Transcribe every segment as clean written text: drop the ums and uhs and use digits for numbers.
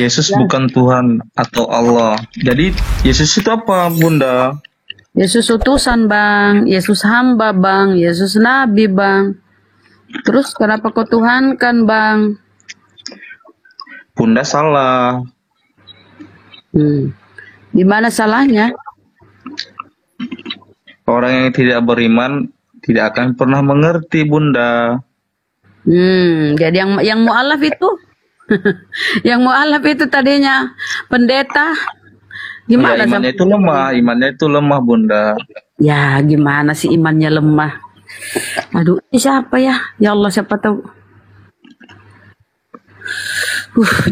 Yesus Ya, bukan Tuhan atau Allah. Jadi Yesus itu apa, Bunda? Yesus utusan bang, Yesus hamba bang, Yesus nabi bang. Terus kenapa kau Tuhan kan bang? Bunda salah. Di mana salahnya? Orang yang tidak beriman tidak akan pernah mengerti, Bunda. Jadi yang mualaf itu, yang mualaf itu tadinya pendeta. Ya, Gimana imannya sampai itu lemah, imannya itu lemah, Bunda. Ya gimana sih imannya lemah? Aduh, ini siapa ya? Ya Allah, siapa tahu.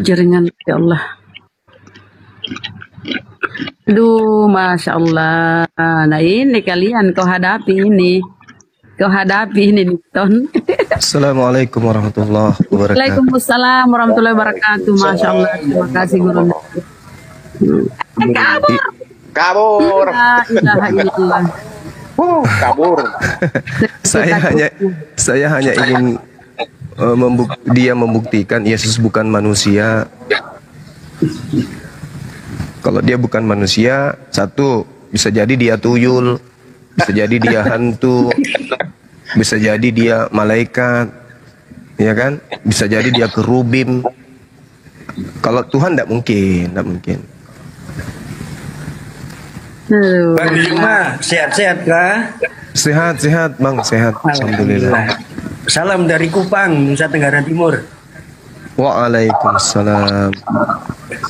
Jaringan ya Allah. Aduh, Masya Allah. Nah ini kalian kau hadapi ini. Kau hadapi ini, Ton. Assalamualaikum warahmatullahi wabarakatuh. Waalaikumsalam warahmatullahi wabarakatuh. Masya Allah. Terima kasih Guru. Kabur. Kabur. La ilaha illallah. Kabur. Saya hanya ingin dia membuktikan Yesus bukan manusia. Kalau dia bukan manusia, satu, bisa jadi dia tuyul, bisa jadi dia hantu, bisa jadi dia malaikat, ya kan? Bisa jadi dia kerubim. Kalau Tuhan tidak mungkin, tidak mungkin. Bang Juma, sehat-sehat kah? Sehat, Bang, sehat. Alhamdulillah. Salam dari Kupang, Nusa Tenggara Timur. Waalaikumsalam.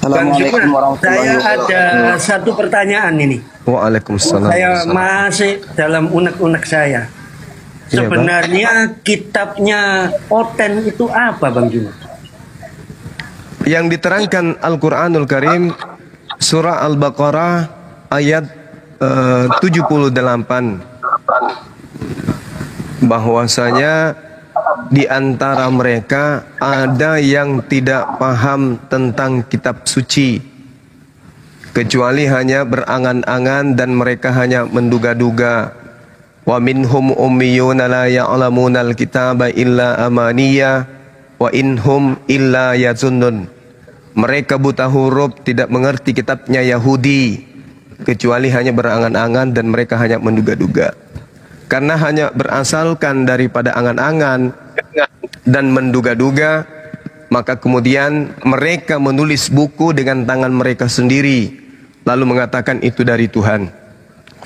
Bang Juma, saya ada satu pertanyaan ini. Waalaikumsalam. Saya masih dalam unek-unek saya. Iya, Bang. Sebenarnya kitabnya Oten itu apa, Bang Juma? Yang diterangkan Al-Quranul Karim, surah Al-Baqarah ayat 78, bahwasanya di antara mereka ada yang tidak paham tentang kitab suci, kecuali hanya berangan-angan dan mereka hanya menduga-duga. Wa minhum ummiyuna la ya'lamunal kitaba illa amaniyah wa inhum illa yazunnun. Mereka buta huruf, tidak mengerti kitabnya Yahudi, kecuali hanya berangan-angan dan mereka hanya menduga-duga. Karena hanya berasalkan daripada angan-angan dan menduga-duga, maka kemudian mereka menulis buku dengan tangan mereka sendiri, lalu mengatakan itu dari Tuhan.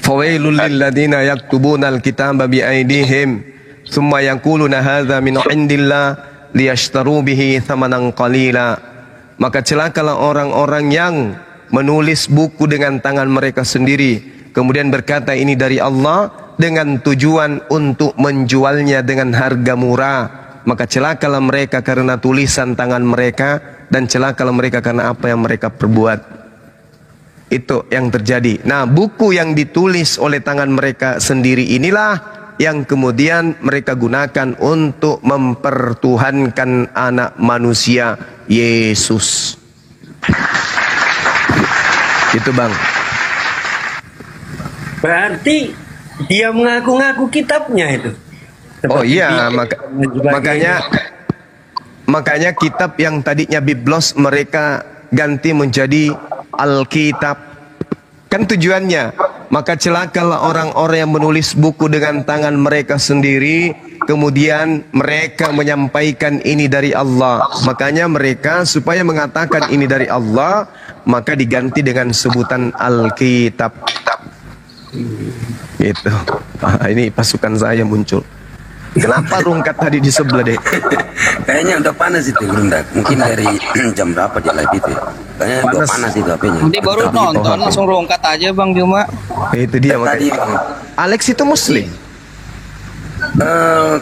Fawailul lilladzina yaktubunal kitaba biaidihim thumma yaquluna hadza min indillah liyashtaru bihi thamanan qalila. Maka celakalah orang-orang yang menulis buku dengan tangan mereka sendiri, kemudian berkata ini dari Allah dengan tujuan untuk menjualnya dengan harga murah. Maka celakalah mereka karena tulisan tangan mereka, dan celakalah mereka karena apa yang mereka perbuat. Itu yang terjadi. Nah, buku yang ditulis oleh tangan mereka sendiri inilah yang kemudian mereka gunakan untuk mempertuhankan anak manusia Yesus. Itu, Bang. Berarti dia mengaku-ngaku kitabnya itu. Oh iya, makanya kitab yang tadinya Biblos mereka ganti menjadi Alkitab. Kan tujuannya, maka celakalah orang-orang yang menulis buku dengan tangan mereka sendiri, kemudian mereka menyampaikan ini dari Allah. Makanya mereka supaya mengatakan ini dari Allah, maka diganti dengan sebutan Alkitab. Gitu. Ini pasukan saya muncul. Kenapa rungkat tadi di sebelah deh? Kayaknya udah panas itu Grundak. Mungkin dari jam berapa dia live itu? Kayaknya udah panas itu HP-nya. Nanti baru nonton langsung rungkat aja Bang Juma. Itu dia makanya. Alex itu Muslim.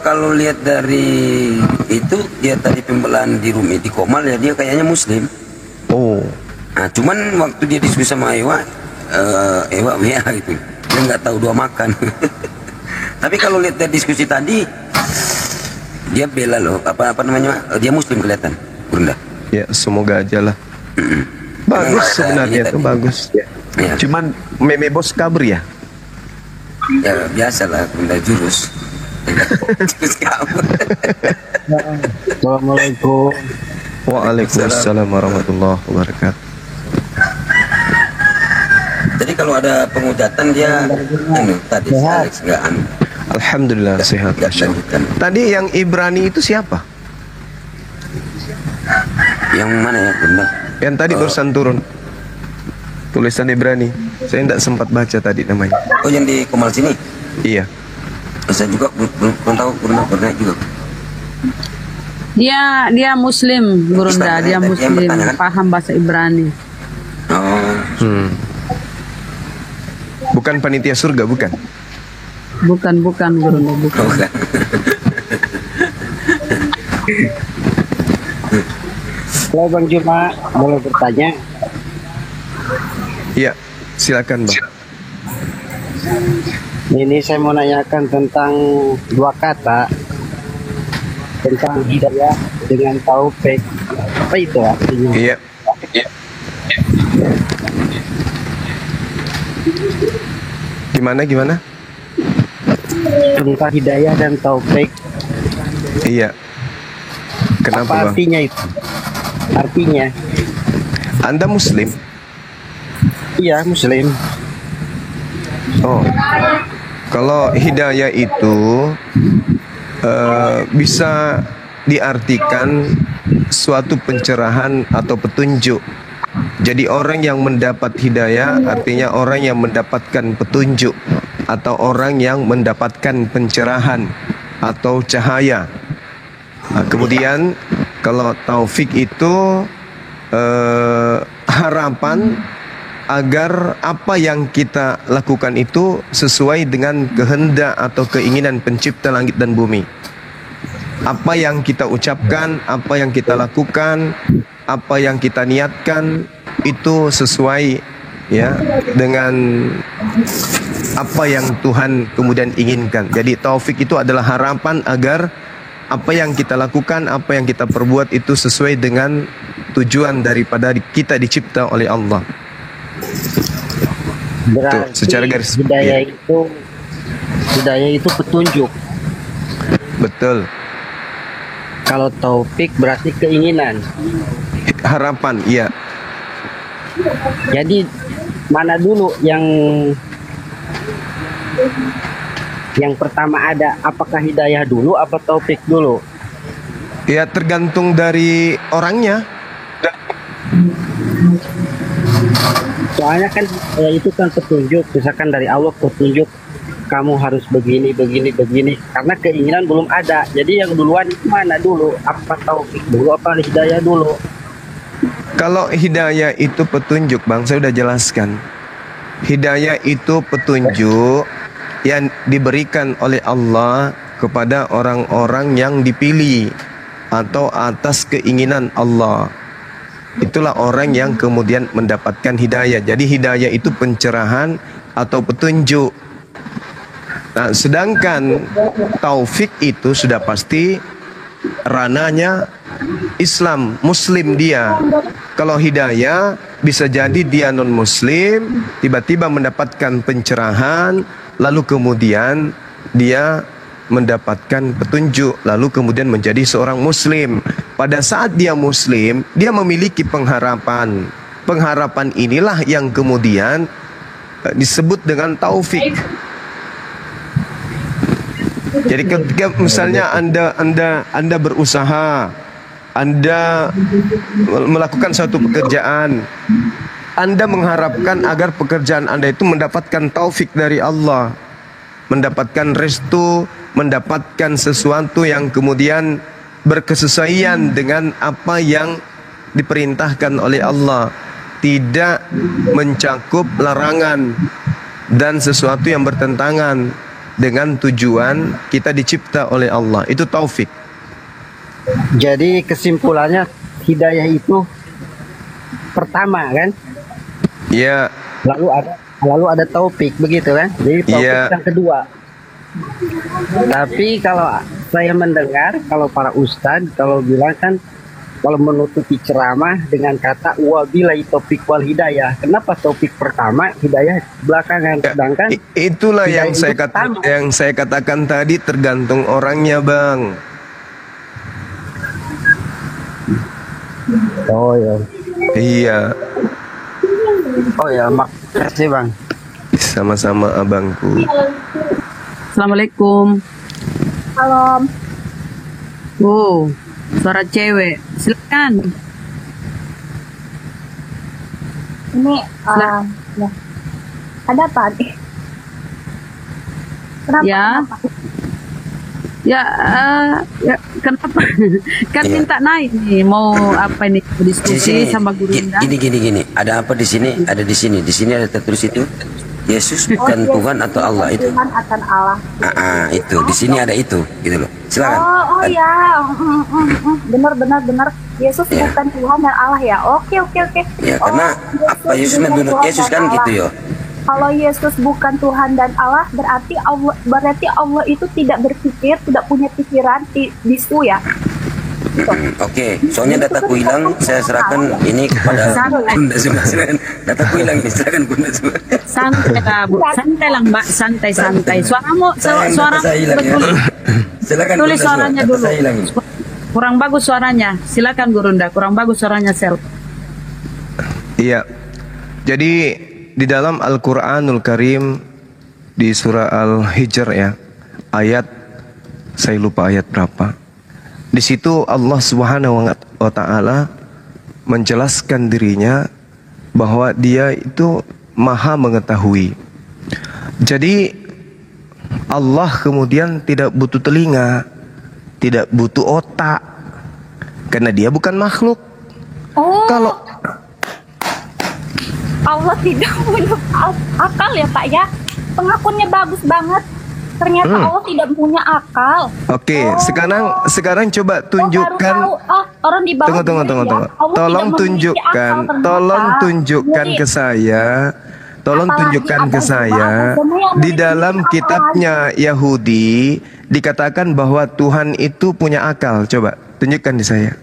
Kalau lihat dari itu dia tadi pembelaan di Rumi di Komal ya dia kayaknya Muslim. Oh. Nah, cuman waktu dia diskusi sama Ewa WA gitu. Dia nggak tahu dua makan. Tapi kalau lihat dari diskusi tadi, dia bela loh, apa namanya, dia Muslim kelihatan, Bunda. Ya, semoga aja lah. Bagus sebenarnya itu bagus. Ya. Cuman meme bos kabur ya? Ya biasa lah, Bunda jurus. Jurus kabur. Assalamualaikum. Waalaikumsalam warahmatullahi wabarakatuh. Jadi kalau ada penghujatan dia tadi Alex nggak Alhamdulillah sehat. lanjutkan. Tadi yang Ibrani itu siapa? Yang mana ya benar? Yang tadi barusan turun tulisan Ibrani. Saya tidak sempat baca tadi namanya. Oh yang di Komal sini? Iya. Saya juga belum tahu pernah juga. Dia Muslim, Gurunda. Dia Muslim, bertanya, kan? paham bahasa Ibrani. Oh. Bukan panitia surga, bukan? Bukan, Gurunda, bukan. Bukan. Kalau Bang Juma boleh bertanya, Iya, silakan Bang. ini saya mau nanyakan tentang dua kata, tentang hidayah dengan taufik. Apa itu artinya? Iya. Gimana? Tentang hidayah dan taufik. Iya. Kenapa Apa Bang? artinya itu? Artinya, Anda Muslim? iya Muslim. Oh. Kalau hidayah itu bisa diartikan suatu pencerahan atau petunjuk. Jadi orang yang mendapat hidayah artinya orang yang mendapatkan petunjuk atau orang yang mendapatkan pencerahan atau cahaya. Nah, kemudian kalau taufik itu harapan agar apa yang kita lakukan itu sesuai dengan kehendak atau keinginan pencipta langit dan bumi. Apa yang kita ucapkan, apa yang kita lakukan, apa yang kita niatkan itu sesuai ya dengan apa yang Tuhan kemudian inginkan. Jadi taufik itu adalah harapan agar apa yang kita lakukan, apa yang kita perbuat itu sesuai dengan tujuan daripada kita dicipta oleh Allah. Berarti secara garis hidayah ya. hidayah itu petunjuk. Betul. Kalau taufik berarti keinginan. Harapan, iya. Jadi mana dulu yang pertama ada, apakah hidayah dulu apa taufik dulu? Ya tergantung dari orangnya. Soalnya kan itu kan petunjuk, misalkan dari Allah petunjuk kamu harus begini. Karena keinginan belum ada. Jadi yang duluan itu mana dulu? Apa taufik dulu apa hidayah dulu? Kalau hidayah itu petunjuk, Bang, saya sudah jelaskan. Hidayah itu petunjuk yang diberikan oleh Allah kepada orang-orang yang dipilih atau atas keinginan Allah. Itulah orang yang kemudian mendapatkan hidayah. Jadi hidayah itu pencerahan atau petunjuk. Nah, sedangkan taufik itu sudah pasti rananya Islam, Muslim dia. Kalau hidayah bisa jadi dia non Muslim, tiba-tiba mendapatkan pencerahan, lalu kemudian dia mendapatkan petunjuk, lalu kemudian menjadi seorang Muslim. Pada saat dia Muslim, dia memiliki pengharapan. Pengharapan inilah yang kemudian disebut dengan taufik. Jadi ketika misalnya Anda berusaha, Anda melakukan suatu pekerjaan, Anda mengharapkan agar pekerjaan Anda itu mendapatkan taufik dari Allah, mendapatkan restu, mendapatkan sesuatu yang kemudian berkesesuaian dengan apa yang diperintahkan oleh Allah, tidak mencakup larangan dan sesuatu yang bertentangan dengan tujuan kita dicipta oleh Allah. Itu taufik. Jadi kesimpulannya hidayah itu pertama kan? Ya. Lalu ada taufik begitu kan? Jadi taufik Ya. yang kedua. Tapi kalau saya mendengar kalau para ustadz kalau bilang kan kalau menutupi ceramah dengan kata wabillahi taufik wal hidayah. Kenapa taufik pertama, hidayah belakangan? Sedangkan Itulah yang hidayah itu saya katakan tadi, tergantung orangnya, Bang. Oh ya. Iya, Oh ya, makasih Bang. sama-sama abangku. Assalamualaikum. Halo, Oh, suara cewek. Silakan. ini ya. Ada apa nih? Kenapa? Ya. Kenapa? Ya, ya kenapa? Kan Iya. minta naik nih. Mau apa ini? Di Diskusi sini, sama Guru Indah. gini. Ada apa di sini? Ada di sini. Di sini ada tertulis itu. Yesus bukan Yesus Tuhan atau bukan Allah itu. Tuhan akan Allah. Itu. Di sini ada itu, gitu loh. Silakan. Oh ya, benar. Yesus Ya. bukan Tuhan dan Allah ya. Oke. Ya, karena apa Yesus bukan menurut Tuhan Yesus dan kan Allah. gitu ya. Kalau Yesus bukan Tuhan dan Allah, berarti Allah itu tidak berpikir, tidak punya pikiran, bisu ya. Oke, soalnya dataku hilang, saya serahkan ini kepada Santai. Bunda semua. Silakan. Dataku hilang ini, silakan Bunda semua. Santai lah, Bu. Santai lah, Mbak. Santai. Suaramu, suara Data saya hilang ya. Silakan tulis Bunda semua, suaranya data dulu. saya hilang ini. Kurang bagus suaranya. Silakan Gurunda. Kurang bagus suaranya Sel. Iya. Jadi di dalam Al-Qur'anul Karim di surah Al-Hijr ya, ayat saya lupa ayat berapa. Di situ Allah Subhanahu wa taala menjelaskan dirinya bahwa Dia itu Maha mengetahui. Jadi Allah kemudian tidak butuh telinga, tidak butuh otak, karena Dia bukan makhluk. Oh, Kalau Allah tidak punya akal ya Pak ya. Pengakuannya bagus banget. Ternyata Allah tidak punya akal. Oke, Oh. sekarang coba tunjukkan. Oh, baru tahu. Orang di bawah Tunggu. dulu ya. Allah Tolong tidak memiliki tunjukkan, akal ternyata. tolong tunjukkan Jadi, ke saya. Tolong apalagi tunjukkan ke ada saya agama yang di dalam memiliki kitabnya Yahudi dikatakan bahwa Tuhan itu punya akal. Coba tunjukkan di saya.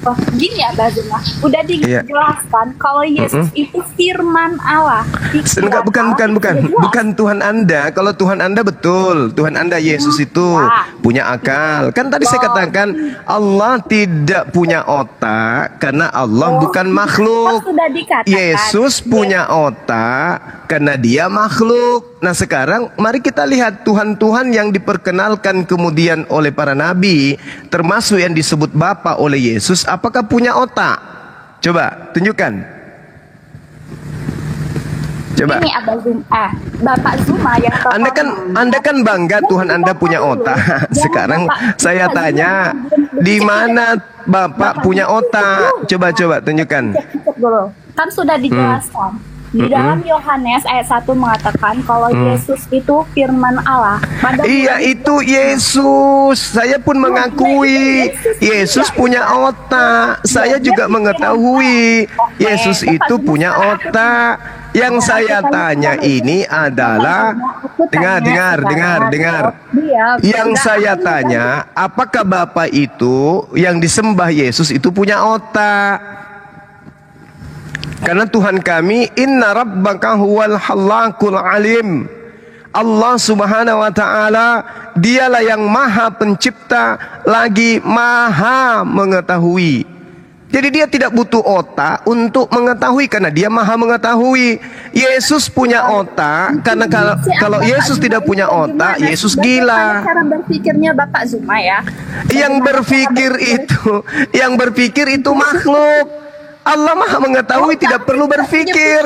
oh, gini ya Bazuma. Udah Iya. dijelaskan kalau Yesus itu firman Allah. Enggak, bukan Tuhan Anda. Kalau Tuhan Anda betul, Tuhan Anda Yesus itu punya akal. Kan tadi saya katakan Allah tidak punya otak karena Allah bukan makhluk. Kan sudah dikatakan. Yesus punya otak karena Dia makhluk. Nah sekarang mari kita lihat Tuhan-Tuhan yang diperkenalkan kemudian oleh para nabi, termasuk yang disebut Bapa oleh Yesus, apakah punya otak? Coba tunjukkan. Coba. Ini Abah Zuma, Bapak Zuma yang Anda kan bangga Tuhan Anda punya otak. Sekarang saya tanya, di mana Bapak punya otak? Coba tunjukkan. Cek dulu. Kan sudah dijelaskan. Di dalam Yohanes ayat 1 mengatakan kalau Yesus itu firman Allah. Iya itu Yesus. Saya pun mengakui Yesus punya otak. Saya juga mengetahui Yesus itu punya otak. Yang saya tanya ini adalah dengar. Yang saya tanya, apakah Bapak itu yang disembah Yesus itu punya otak? Karena Tuhan kami, inna rabbaka huwal halakul alim. Allah Subhanahu wa taala dialah yang maha pencipta lagi maha mengetahui. Jadi dia tidak butuh otak untuk mengetahui karena dia maha mengetahui. Yesus punya otak karena kalau Yesus tidak punya otak, Yesus gila. Cara berpikirnya Bapak Zuma ya. Yang berpikir itu makhluk. Allah maha mengetahui, tidak perlu berpikir.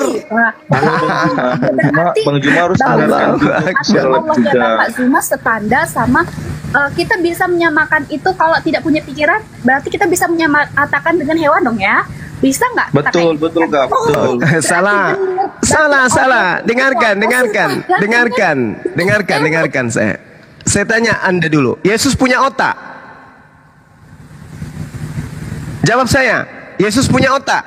Bang Juma harus sadarkan Allah dan Bapak Zuma setanda sama kita bisa menyamakan itu. Kalau tidak punya pikiran berarti kita bisa menyamakan dengan hewan dong ya. Bisa nggak? Betul Kak, betul. Salah. Dengarkan saya. Saya tanya Anda dulu. Yesus punya otak? Jawab saya. Yesus punya otak?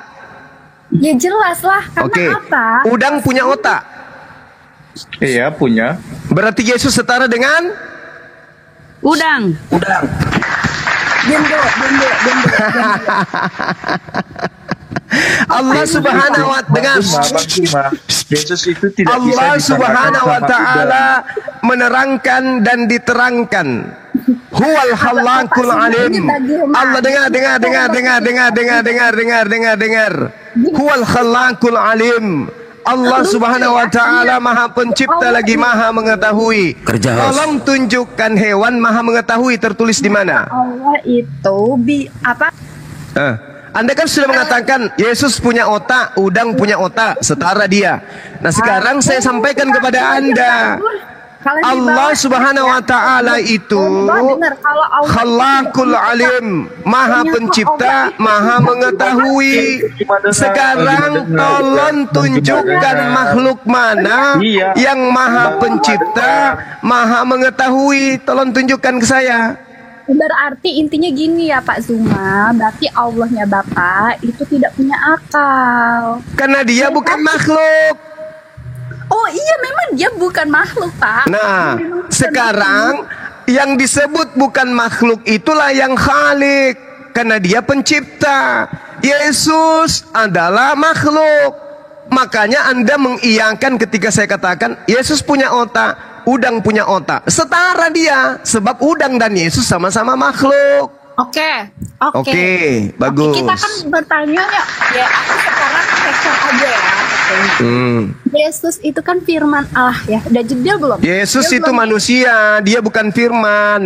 Ya jelas lah. Karena Oke. apa? Udang punya otak? Iya, punya. Berarti Yesus setara dengan Udang. Diam dulu. Allah Subhanahu wa Bang Juma, Yesus itu tidak Allah bisa Subhanahu wa disamakan sama taala udang. menerangkan dan diterangkan Huwal Khallaqul Alim. Allah dengar. Huwal Khallaqul Alim. Allah Subhanahu wa taala Maha Pencipta lagi Maha Mengetahui. Tolong tunjukkan hewan Maha Mengetahui tertulis di mana? Allah itu apa? Anda kan sudah mengatakan Yesus punya otak, udang punya otak, setara dia. Nah, sekarang saya sampaikan kepada Anda. Allah Subhanahu wa taala itu Khallaqul Alim, Maha Pencipta, Maha Mengetahui. Sekarang tolong tunjukkan makhluk mana yang Maha Pencipta, Maha Mengetahui. Tolong tunjukkan ke saya. Berarti intinya gini ya Pak Zuma, berarti Allahnya Bapak itu tidak punya akal. Karena dia bukan makhluk. Oh iya, memang dia bukan makhluk, Pak. Nah, sekarang yang disebut bukan makhluk itulah yang Khalik, karena dia pencipta. Yesus adalah makhluk. Makanya Anda mengiyakan ketika saya katakan Yesus punya otak, udang punya otak. Setara dia, sebab udang dan Yesus sama-sama makhluk. Oke, bagus. Kita kan bertanya ya aku sekarang capture aja ya. Yesus itu kan firman Allah ya. Udah jeda belum? Yesus itu manusia, dia bukan firman.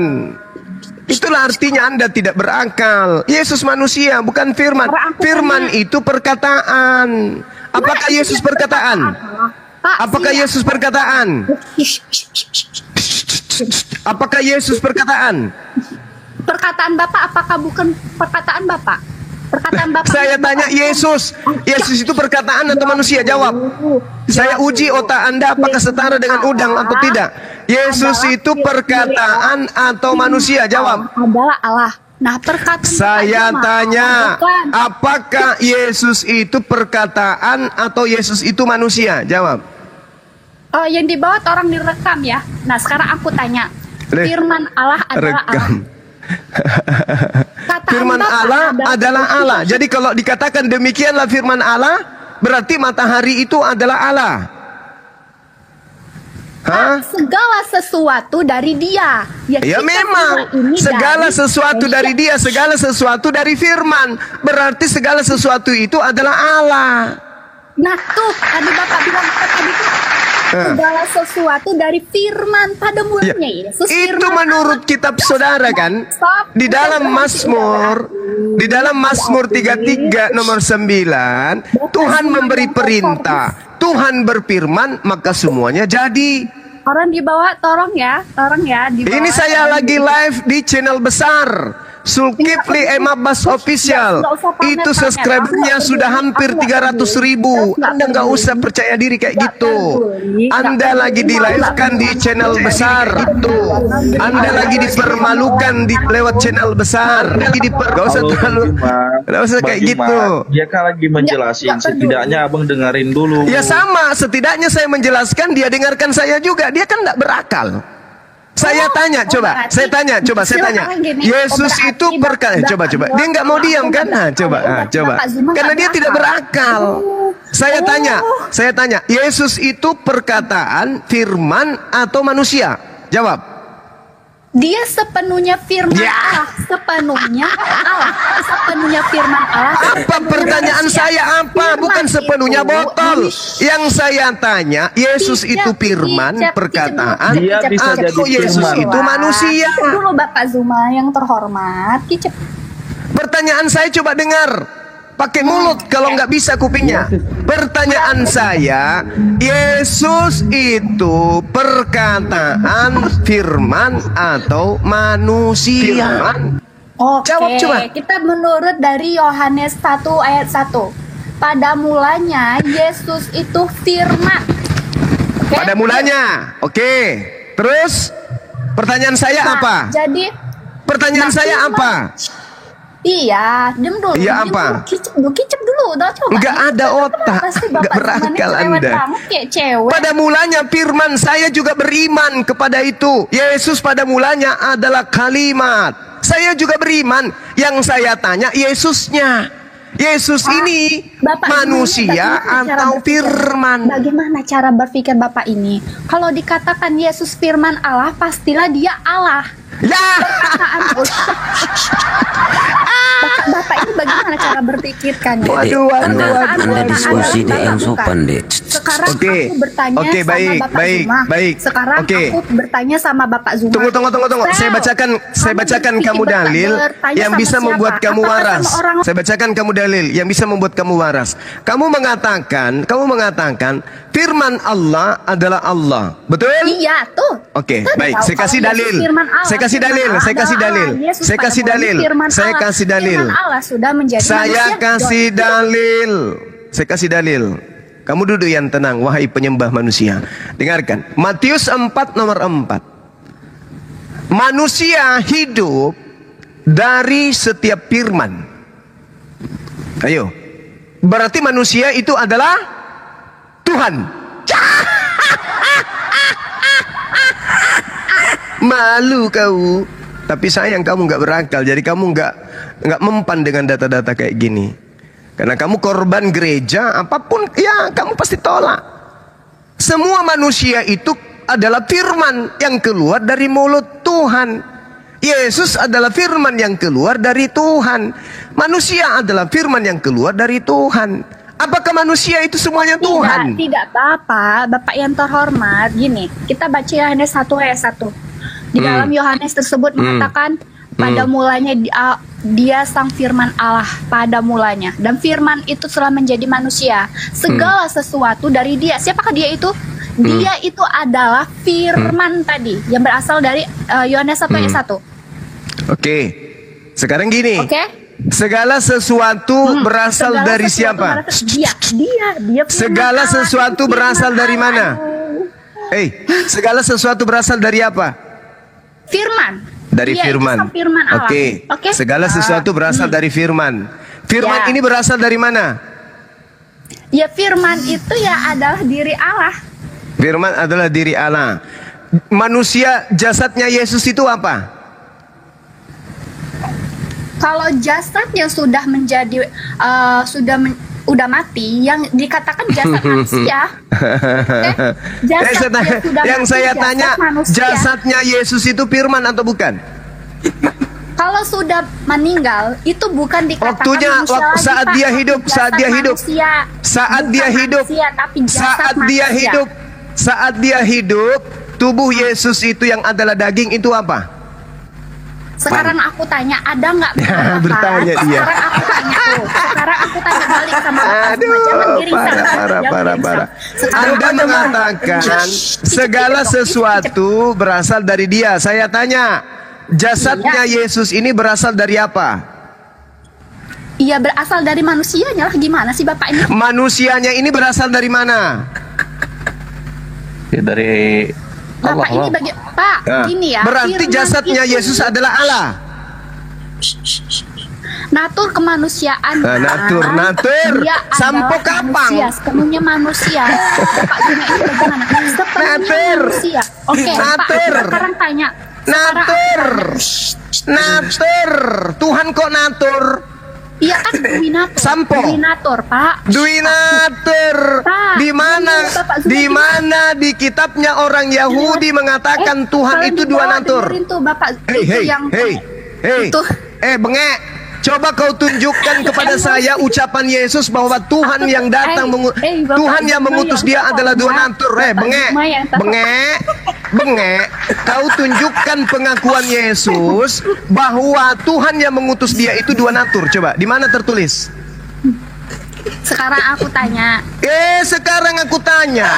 Itulah artinya Anda tidak berakal. Yesus manusia, bukan firman. Firman itu perkataan. Apakah Yesus perkataan? Apakah Yesus perkataan? Apakah Yesus perkataan? Perkataan Bapak apakah bukan perkataan Bapak? Perkataan Bapak. Saya tanya Yesus. Yesus itu perkataan atau manusia? Jawab. Saya uji otak Anda apakah setara dengan udang atau tidak. Yesus itu perkataan atau manusia? Jawab. Adalah Allah. Nah, perkataan saya tanya, apakah Yesus itu perkataan atau Yesus itu manusia? Jawab. Yang dibawa orang direkam ya. Nah, sekarang aku tanya. Firman Allah adalah Allah. Firman Allah adalah Allah. Jadi kalau dikatakan demikianlah firman Allah, berarti matahari itu adalah Allah. Segala sesuatu dari Dia. Ya memang segala sesuatu dari Dia, segala sesuatu dari firman. Berarti segala sesuatu itu adalah Allah. Nah tuh tadi Bapak bilang tadi tuh segala sesuatu dari firman pada mulanya Yesus. Itu menurut kitab saudara kan? Di dalam Mazmur 33 nomor 9, Tuhan memberi perintah, Tuhan berfirman, maka semuanya jadi. Orang di bawah tolong ya di bawah. Ini saya lagi live di channel besar Zulkifli M. Abbas Official. Itu subscribernya sudah hampir 300.000. Anda nggak usah percaya diri kayak gitu. Anda lagi di-live-kan di channel besar itu. Anda lagi dipermalukan lewat channel besar. Nggak usah terlalu, nggak usah kayak gitu. Dia kan lagi menjelasin, setidaknya abang dengerin dulu. Ya sama, setidaknya saya menjelaskan, dia dengarkan saya juga. Dia kan nggak berakal. Saya tanya, saya tanya. Yesus itu berkata, coba. Dia nggak mau diam kan? Coba. Karena dia tidak berakal. Saya tanya, Yesus itu perkataan, firman atau manusia? Jawab. Dia sepenuhnya firman Allah, sepenuhnya firman Allah. Apa pertanyaan saya apa? Bukan sepenuhnya botol. Yang saya tanya, Yesus itu firman, perkataan, dia bisa jadi Yesus itu manusia. Dulu Bapak Zuma yang terhormat, pertanyaan saya coba dengar. Pakai mulut kalau nggak bisa kupingnya. Pertanyaan saya, Yesus itu perkataan, firman atau manusia? Jawab coba. Kita menurut dari Yohanes 1 ayat 1. Pada mulanya Yesus itu firman. Pada mulanya. Terus pertanyaan saya apa? Jadi pertanyaan saya apa? Iya, diam dulu. Iya apa? Kicep dulu, udah coba. Enggak ada otak, enggak berakal Anda. Pada mulanya firman, saya juga beriman kepada itu. Yesus pada mulanya adalah kalimat. Saya juga beriman. Yang saya tanya Yesusnya. Yesus ini manusia atau firman? Bagaimana cara berpikir Bapak ini? Kalau dikatakan Yesus firman Allah, pastilah dia Allah. Ya. Bapak ini bagaimana cara berpikirkannya? Waduh, waduh, Anda diskusi deh yang sopan deh. Sekarang Oke. aku bertanya Oke, sama baik, Bapak baik, Zuma. baik. Sekarang Oke. aku bertanya sama Bapak Zuma. Tunggu. Saya bacakan kamu dalil yang bisa membuat kamu waras. Saya bacakan kamu dalil yang bisa membuat kamu waras. Kamu mengatakan firman Allah adalah Allah. Betul? Iya, tuh. Oke, Kita baik. tahu Saya kasih kalau dalil. Yesus firman Allah, Saya kasih firman dalil. Allah Saya kasih adalah dalil. Allah. Yesus Saya pada kasih mulanya dalil. firman Saya Allah. kasih dalil. Firman Allah sudah menjadi Saya manusia. kasih dalil. Saya kasih dalil. Kamu duduk yang tenang, wahai penyembah manusia. Dengarkan. Matius 4 nomor 4. Manusia hidup dari setiap firman. Ayo. Berarti manusia itu adalah Tuhan. Malu kau. Tapi sayang kamu nggak berakal. Jadi kamu nggak mempan dengan data-data kayak gini. Karena kamu korban gereja, apapun ya kamu pasti tolak. Semua manusia itu adalah firman yang keluar dari mulut Tuhan. Yesus adalah firman yang keluar dari Tuhan. Manusia adalah firman yang keluar dari Tuhan. Apakah manusia itu semuanya Tuhan? Tidak apa-apa, Bapak yang terhormat. Gini, kita baca Yohanes 1 ayat 1. Di dalam Yohanes tersebut mengatakan pada mulanya dia sang firman Allah pada mulanya, dan firman itu telah menjadi manusia. Segala sesuatu dari dia. Siapakah dia itu? Dia itu adalah firman tadi yang berasal dari Yohanes 1 ayat 1. Oke. Sekarang gini. Oke? Segala sesuatu berasal Segala dari sesuatu siapa? Dia firman Segala Allah, sesuatu firman berasal dari Allah. mana? Segala sesuatu berasal dari apa? Firman. Dari Dia itu firman. sang firman Allah. Oke. Segala sesuatu berasal dari firman. Firman Ya. ini berasal dari mana? Ya, firman itu ya adalah diri Allah. Firman adalah diri Allah. Manusia jasadnya Yesus itu apa? Kalau jasad yang sudah menjadi udah mati, yang dikatakan jasad manusia. Jasad yang sudah Yang mati, saya jasad tanya, manusia. jasadnya Yesus itu firman atau bukan? Kalau sudah meninggal, itu bukan dikatakan Waktunya, manusia lagi, saat Pak. dia hidup, Jasad saat dia hidup. manusia. Saat Bukan dia hidup, manusia, tapi jasad saat dia manusia. hidup, saat dia hidup, tubuh Yesus itu yang adalah daging itu apa? Sekarang aku tanya, ada nggak Ya, bertanya dia. Sekarang aku tanya balik sama Bapak Zuma. Jangan geringsang. Parah. Sekarang Anda aku mengatakan segala sesuatu berasal dari dia. Saya tanya, jasadnya Yesus ini berasal dari apa? Iya, berasal dari manusianya lah. Gimana sih Bapak ini? Manusianya ini berasal dari mana? Ya, dari Bapak ini bagi Pak, gini ya. Berarti firman jasadnya itu Yesus adalah Allah. natur kemanusiaan. Natur. Dia Sampo adalah kapang. manusia, sepenuhnya manusia. Bapak Zuma ini bagaimana? Sepenuhnya Natur. manusia. Oke, Pak. Natur. Sekarang tanya. Natur. Natur. Tuhan kok natur? Iya kan Duinatur. Sampo. Duinatur, Pak. Duinatur. Pak, Di mana? Bapak Zuma Di gini. mana di kitabnya orang Yahudi mengatakan Tuhan kalian itu di dua bawah natur? dengerin tuh Bapak Hei, itu hei, yang hei, hei. itu. Bengek. Coba kau tunjukkan kepada saya ucapan Yesus bahwa Tuhan yang datang Bapak Tuhan yang Zuma mengutus yang dia terhormat. adalah dua natur. Bapak Bengek. Zuma yang terhormat. Bengek. Bengek. Kau tunjukkan pengakuan Yesus bahwa Tuhan yang mengutus dia itu dua natur. Coba, di mana tertulis? Sekarang aku tanya. Sekarang aku tanya.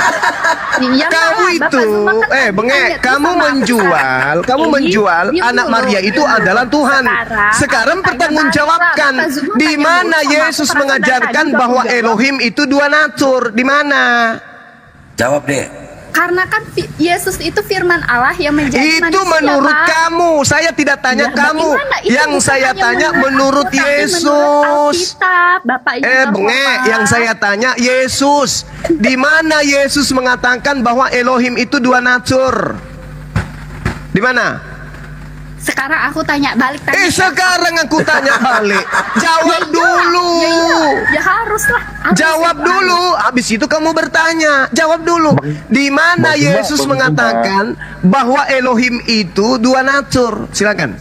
Ya, Kamu Bapak itu, Zuma kan tanya Bengek, tuh kamu sama aku menjual, sekarang. kamu menjual Diam anak dulu, Maria itu diam dulu. adalah Tuhan. Sekarang aku tanya pertanggungjawabkan, balik, Bapak Zuma di tanya mana dulu sama Yesus aku, karena mengajarkan tadi bahwa udah aku Elohim itu dua natur? Di mana? Jawab deh. Karena kan Yesus itu firman Allah yang menjadi Itu manusia, menurut Pak. kamu. Saya tidak tanya Ya, kamu. bagaimana? Itu Yang bukan saya hanya tanya menurut aku, tapi Yesus. menurut Alkitab, Bapak yang Bengek, terhormat. yang saya tanya Yesus. Di mana Yesus mengatakan bahwa Elohim itu dua natur? Di mana? Sekarang aku tanya balik tanya. Sekarang aku tanya balik. Jawab Ya dulu. Ya haruslah. Jawab dulu. Habis itu kamu bertanya. Jawab dulu. Di mana Yesus mengatakan bahwa Elohim itu dua natur? Silakan.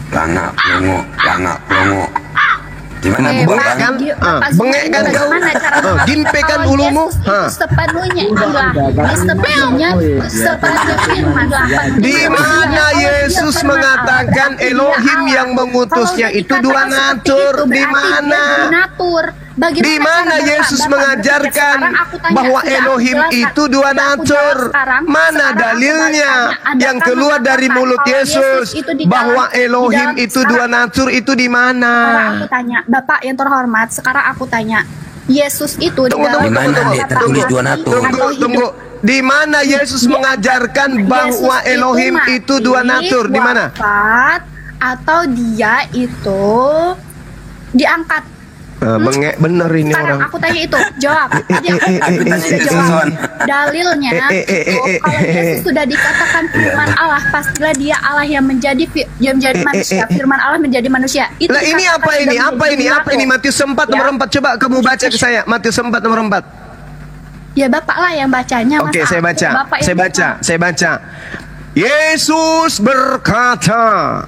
Langak plongo. Di mana Bengek kan? Bengek kan kau? Gimpe kan ulumu? Sepenuhnya ilahi, sepenuhnya firman. Di mana Yesus mengatakan Elohim yang mengutusnya itu dua natur? Di mana? Di mana Yesus mengajarkan bahwa Elohim itu dua natur? Mana dalilnya yang keluar dari mulut Yesus bahwa Elohim itu dua natur itu di mana? Sekarang aku tanya, Bapak yang terhormat, sekarang aku tanya, Yesus itu di dalam tertulis dua natur? Tunggu. Di mana Yesus mengajarkan bahwa Elohim itu dua natur? Di mana? Atau dia itu diangkat? Bengek bener ini Sekarang orang. aku tanya itu, jawab. Jawab. Dalilnya kalau Yesus sudah dikatakan firman Allah, pastilah dia Allah yang menjadi manusia. Firman Allah menjadi manusia. Lah ini apa ini? Apa ini? Matius 4 nomor 4. Coba kamu baca ke saya. Matius 4 nomor 4. Ya Bapak lah yang bacanya. Oke, saya baca. Yesus berkata,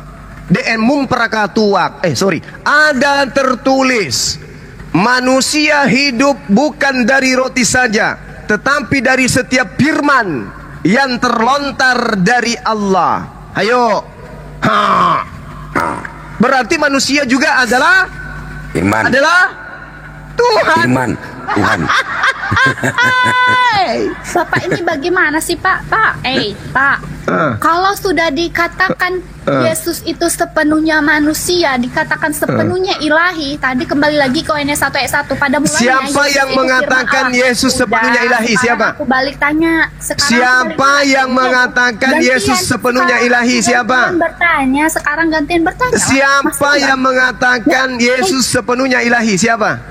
ada tertulis, manusia hidup bukan dari roti saja, tetapi dari setiap firman yang terlontar dari Allah. Ayo. Berarti manusia juga adalah firman. Adalah Tuhan. Firman Tuhan. Bapak ini bagaimana sih Pak? Pak. Kalau sudah dikatakan Yesus itu sepenuhnya manusia, dikatakan sepenuhnya ilahi. Tadi kembali lagi ke Yohanes 1 ayat 1 pada mulanya. Siapa yang mengatakan Yesus sepenuhnya ilahi? Siapa? Aku balik tanya. Siapa yang mengatakan Yesus sepenuhnya ilahi? Siapa? Bertanya. Sekarang gantian bertanya. Siapa yang mengatakan Yesus sepenuhnya ilahi? Siapa?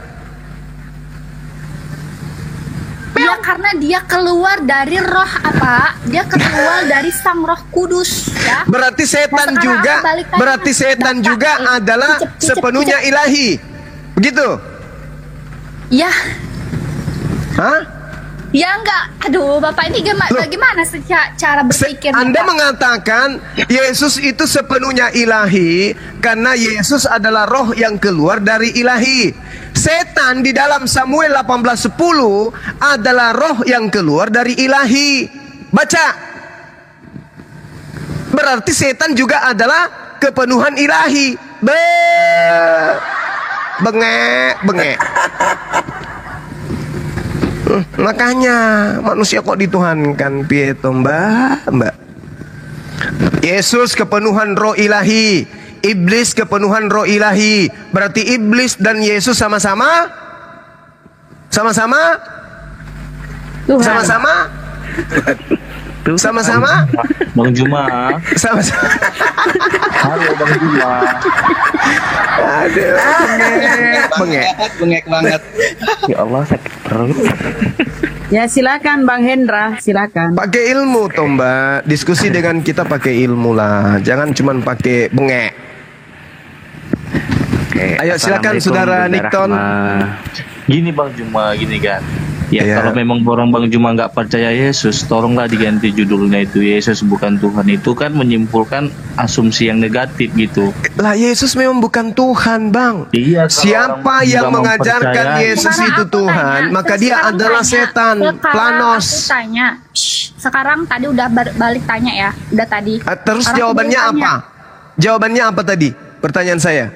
Ya karena dia keluar dari roh apa? Dia keluar dari Sang Roh Kudus, ya. Berarti setan juga, adalah sepenuhnya ilahi. Begitu? Ya. Hah? Ya enggak. Aduh, Bapak ini bagaimana sih cara berpikir? Anda mengatakan Yesus itu sepenuhnya ilahi karena Yesus adalah roh yang keluar dari ilahi. Setan di dalam Samuel 18:10 adalah roh yang keluar dari ilahi. Baca. Berarti setan juga adalah kepenuhan ilahi. Bengek. Makanya manusia kok dituhankan pieto mbak. Yesus kepenuhan roh ilahi, iblis kepenuhan roh ilahi. Berarti iblis dan Yesus sama-sama Bang Juma. Sama-sama. Halo Bang Juma. Aduh, Bengek banget. Ya Allah, sakit perut. Ya silakan Bang Hendra, silakan. Pakai ilmu toh mbak. Diskusi dengan kita pakai ilmu lah. Jangan cuman pakai bengek. Ayo silakan saudara Nikton. Gini Bang Juma, gini kan. Ya, Ya. kalau memang orang Bang Juma nggak percaya Yesus, tolonglah diganti judulnya itu Yesus bukan Tuhan. Itu kan menyimpulkan asumsi yang negatif gitu. Lah Yesus memang bukan Tuhan bang. Iya, kalau Siapa orang yang nggak mengajarkan mempercayai. Yesus Sekarang itu aku Tuhan, tanya, maka dia sekarang adalah tanya. setan, Sekarang planos. aku tanya. Sekarang tadi udah balik tanya ya, udah tadi. Terus Sekarang jawabannya aku apa? Jawabannya apa tadi? Pertanyaan saya.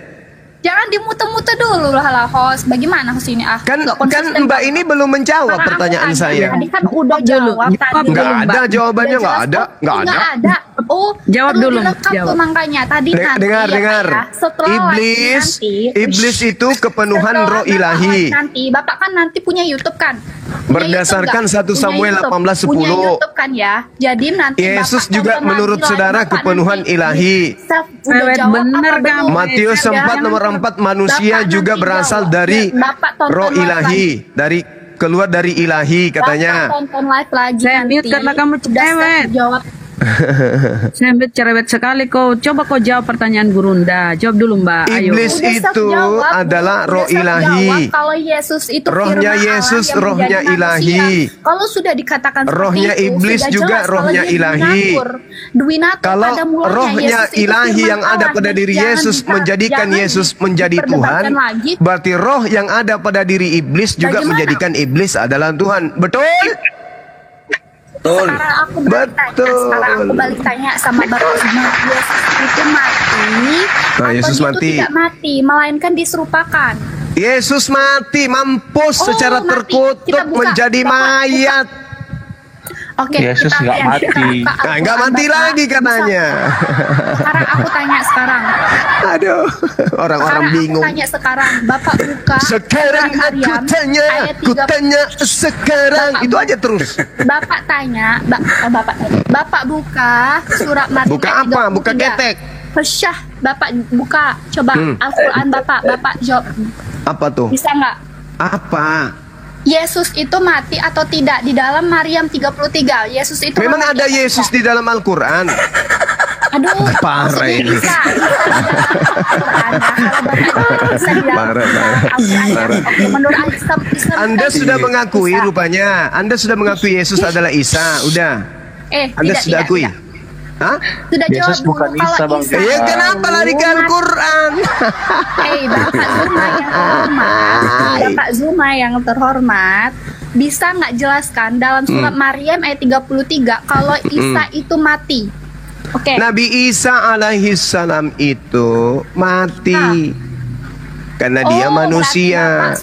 Jangan dimute-mute dulu lah host. Bagaimana host ini Kan Nggak konsisten Mbak banget. ini belum menjawab Sekarang aku pertanyaan tanya, saya. Tadi kan udah jawab tadi. Nggak ada jawabannya, nggak ada. Nggak ada. Oh, Jawab perlu dulu, dilengkap jawab. tuh makanya tadi nanti. Dengar. Ya, setelah Iblis, nanti, iblis itu kepenuhan setelah roh ilahi. Nanti Bapak kan nanti punya YouTube kan? Punya Berdasarkan YouTube 1 nggak? Samuel Punya 18:10. Punya YouTube kan ya. Jadi nanti Yesus Bapak juga tonton menurut lagi saudara Bapak kepenuhan nanti ilahi. udah Mewet jawab bener apa kamu. belum? Matius Ya, 4 nomor 4 manusia Bapak juga nanti berasal jawab. dari Ya, Bapak tonton roh live ilahi, dari keluar dari ilahi katanya. Bapak tonton live lagi Saya nanti. mute karena kamu Udah cewek. jawab Sembet cerewet sekali kau. Coba kau jawab pertanyaan Gurunda. Jawab dulu Mbak. Ayo. Iblis Udah itu jawab, adalah udah roh jawab ilahi. Kalau Yesus itu Rohnya firman Yesus, Allah yang rohnya menjadi ilahi. manusia. Kalau sudah dikatakan seperti Rohnya itu, iblis sudah juga jelas kalau rohnya dia ilahi. Dwinatur Kalau pada mulanya rohnya Yesus itu ilahi firman yang ada Allah. pada Dan diri jangan Yesus menjadikan jangan Yesus menjadi Tuhan, diperdebatkan lagi. berarti roh yang ada pada diri iblis juga Bagaimana? menjadikan iblis adalah Tuhan. Betul? Betul. Sekarang aku balik tanya, Betul. sekarang aku balik tanya sama Bapak Zuma, Yesus itu mati Nah, atau Yesus dia itu mati. tidak mati, melainkan diserupakan. Yesus mati, mampus Oh, secara mati. terkutuk Kita buka. menjadi Bapak, buka. mayat. Oke, Yesus kita nggak lihat. mati. Kita buka Nah, nggak Al-Quran, mati Bapak. lagi katanya. Sekarang aku tanya sekarang. Aduh, orang-orang Sekarang bingung. aku tanya sekarang, Bapak buka Sekarang surat aku Maryam, tanya, ayat aku 30. tanya sekarang. Bapak, Itu aja terus. Bapak tanya, Bapak buka surat Maryam. Buka ayat apa? Buka 33. ketek. Pesyah, Bapak buka. Coba Al-Quran Bapak jawab. Apa tuh? Bisa nggak? Apa? Yesus itu mati atau tidak di dalam Maryam 33? Yesus itu Memang mati ada atau Yesus tidak? di dalam Al-Quran. Aduh, Parah maksudnya ini. bisa. Parah. Oke, menurut Islam Anda kan sudah mengakui bisa. rupanya. Anda sudah mengakui Yesus adalah Isa. Udah. Anda tidak, sudah tidak, akui. tidak. Hah? Sudah Yesus jawab dulu bukan kalau Isa, Bang. Isa. Ya kenapa lari ke Al-Quran? Bapak Zuma yang terhormat, Bapak Zuma yang terhormat, bisa nggak jelaskan dalam surat Maryam ayat 33 kalau Isa itu mati? Oke. Nabi Isa alaihi salam itu mati. Karena dia berarti manusia. Bapak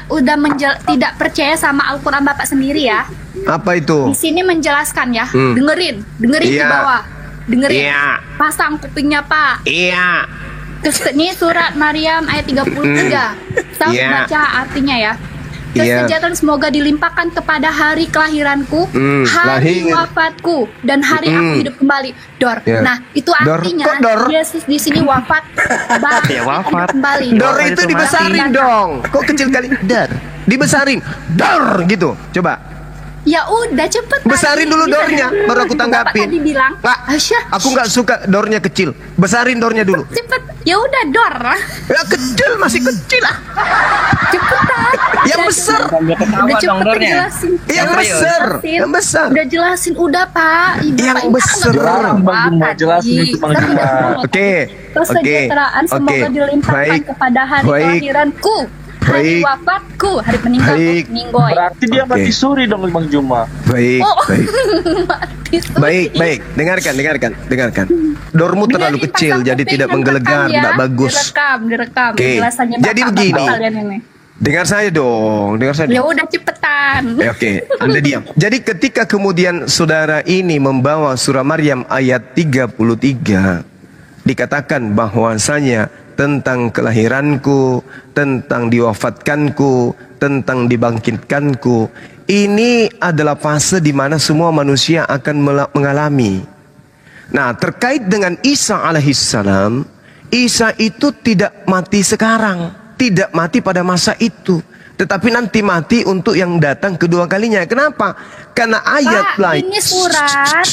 sudah tidak percaya sama Al-Quran Bapak sendiri ya? Apa itu? Di sini menjelaskan ya. Dengerin di Iya. bawah. Dengerin. Iya. Pasang kupingnya Pak. Iya. Ini surat Maryam ayat 33. Saya Iya. baca artinya ya. Iya. Kesejahteraan semoga dilimpahkan kepada hari kelahiranku, hari lahir. wafatku, dan hari aku hidup kembali. Dor. Iya. Nah, itu Dor. artinya Kok dor? Yesus di sini wafat, baru Ya, wafat. hidup kembali. Dor Wafat itu itu dibesarin mati. dong. Kok kecil kali? Dar. Dibesarin. Dor gitu. Coba. Ya udah cepet. Besarin tadi. dulu Bisa dornya, dulu. baru aku Bapak tanggapin. tadi bilang, Nggak, Aisyah, aku nggak suka dornya kecil. Besarin dornya dulu. cepet. Ya udah dor. Ya kecil, masih kecil lah. Cepetan. Yang Udah, besar. Sambil ketawa Udah dong cepet dornya. dijelasin. Yang Serius. besar. Jelasin. Yang besar. Udah jelasin, udah Pak. Ibu, Yang Pak, ini besar. aku nggak Jelasin, Bang Juma, tadi. jelasin itu, Bang Saya Juma. tidak mau Oke. tadi. Kesejahteraan Oke. semoga Oke. dilimpahkan Baik. kepada hari Baik. kelahiranku, hari Baik. wafatku, hari meninggalku, Baik. ninggoy. Berarti dia Oke. mati suri dong Bang Juma. Baik, Oh, baik. mati suri. Baik. Dengarkan. Dormu terlalu Biarin kecil, pasang jadi kuping tidak dan menggelegar, rekam ya. tidak bagus. Direkam. Oke. Penjelasannya Jadi Bapak, begini. Bapak kalian ini. Dengar saya dong. Ya udah cepetan. Oke, Anda diam. Jadi ketika kemudian saudara ini membawa surah Maryam ayat 33, dikatakan bahwasanya tentang kelahiranku, tentang diwafatkanku, tentang dibangkitkanku. Ini adalah fase di mana semua manusia akan mengalami. Nah, terkait dengan Isa alaihissalam, Isa itu tidak mati sekarang, tidak mati pada masa itu, tetapi nanti mati untuk yang datang kedua kalinya. Kenapa? Karena ayat Pak, lain. ini surat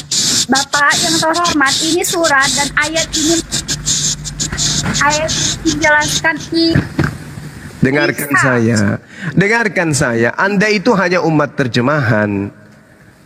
Bapak yang terhormat, ini surat dan ayat ini menjelaskan Dengarkan saya. Anda itu hanya umat terjemahan.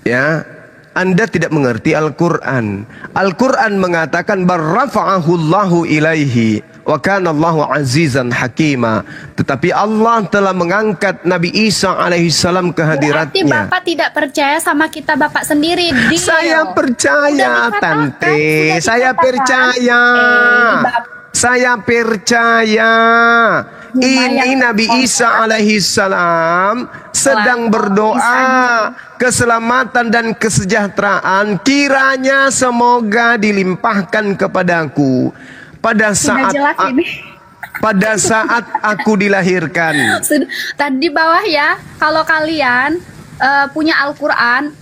Ya. Anda tidak mengerti Al-Quran. Al-Quran mengatakan barrafa'ahu Allahu ilaihi wa kana Allahu azizan hakima. Tetapi Allah telah mengangkat Nabi Isa alaihissalam ke berarti hadiratnya. Bapak tidak percaya sama kita Bapak sendiri. Deal. Saya percaya, Sudah Tante. dikatakan, Saya sudah percaya. Saya percaya. Ini Nabi Isa alaihissalam sedang berdoa keselamatan dan kesejahteraan kiranya semoga dilimpahkan kepadaku pada Sudah saat jelas ini. pada saat aku dilahirkan. Tadi bawah ya, kalau kalian punya Al-Quran,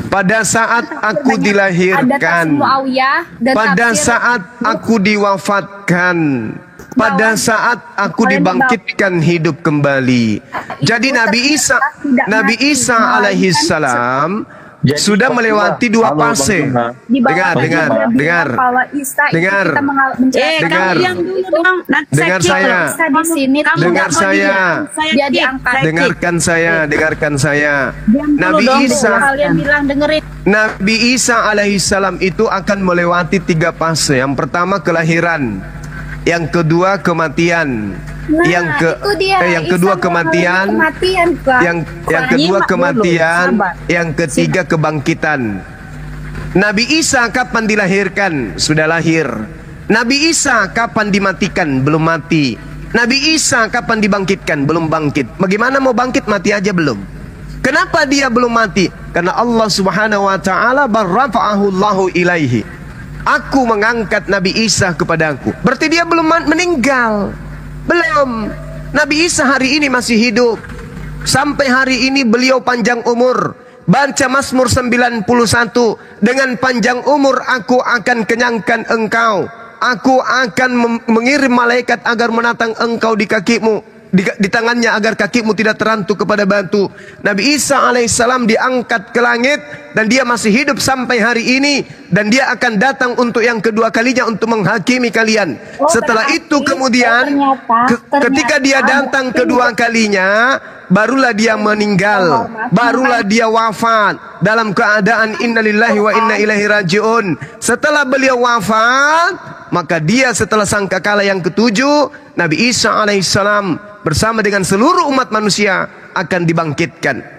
Pada saat aku ada dilahirkan, tafsir Muawiyah dan pada tafsir- saat aku diwafatkan, pada saat aku dibangkitkan hidup kembali. Jadi Nabi Isa alaihissalam Jadi, sudah melewati dua Halo, Bang fase. Juma. Di bawah Dengar, tadi dengar, dia bilang dengar. Kalau Isa itu Dengar. kita menjelaskan Dengar. kamu diam dulu dong. Nanti Dengar saya saya. Isa di sini Kamu Dengar nggak mau saya. diam. Saya Dia keep, diangkat. saya keep. Dengarkan saya, dengarkan saya. Diam dulu Nabi dong, Isa, Kalian bilang dengerin. Nabi Isa alaihissalam itu akan melewati 3 fase. Yang pertama kelahiran, yang kedua kematian, Nah, itu dia. yang kedua Isa kematian, mengalami kematian, Kak. yang kedua Nyimak kematian, dulu, sabar. yang ketiga kebangkitan. Nabi Isa kapan dilahirkan? Sudah lahir. Nabi Isa kapan dimatikan? Belum mati. Nabi Isa kapan dibangkitkan? Belum bangkit. Bagaimana mau bangkit? Mati aja belum. Kenapa dia belum mati? Karena Allah Subhanahu wa taala barrafa'ahu Allahu ilaihi. Aku mengangkat Nabi Isa kepadaku. Berarti dia belum meninggal. Belum. Nabi Isa hari ini masih hidup. Sampai hari ini beliau panjang umur. Baca Mazmur 91. Dengan panjang umur aku akan kenyangkan engkau. Aku akan mengirim malaikat agar menatang engkau di kakimu. Di tangannya agar kakimu tidak terantuk kepada batu. Nabi Isa alaihissalam diangkat ke langit. Dan dia masih hidup sampai hari ini. Dan dia akan datang untuk yang kedua kalinya untuk menghakimi kalian. Setelah itu kemudian ketika dia datang kedua kalinya, barulah dia meninggal, barulah dia wafat dalam keadaan innalillahi wa inna ilaihi rajiun. Setelah beliau wafat, maka dia setelah sangkakala yang ketujuh, Nabi Isa alaihissalam bersama dengan seluruh umat manusia akan dibangkitkan.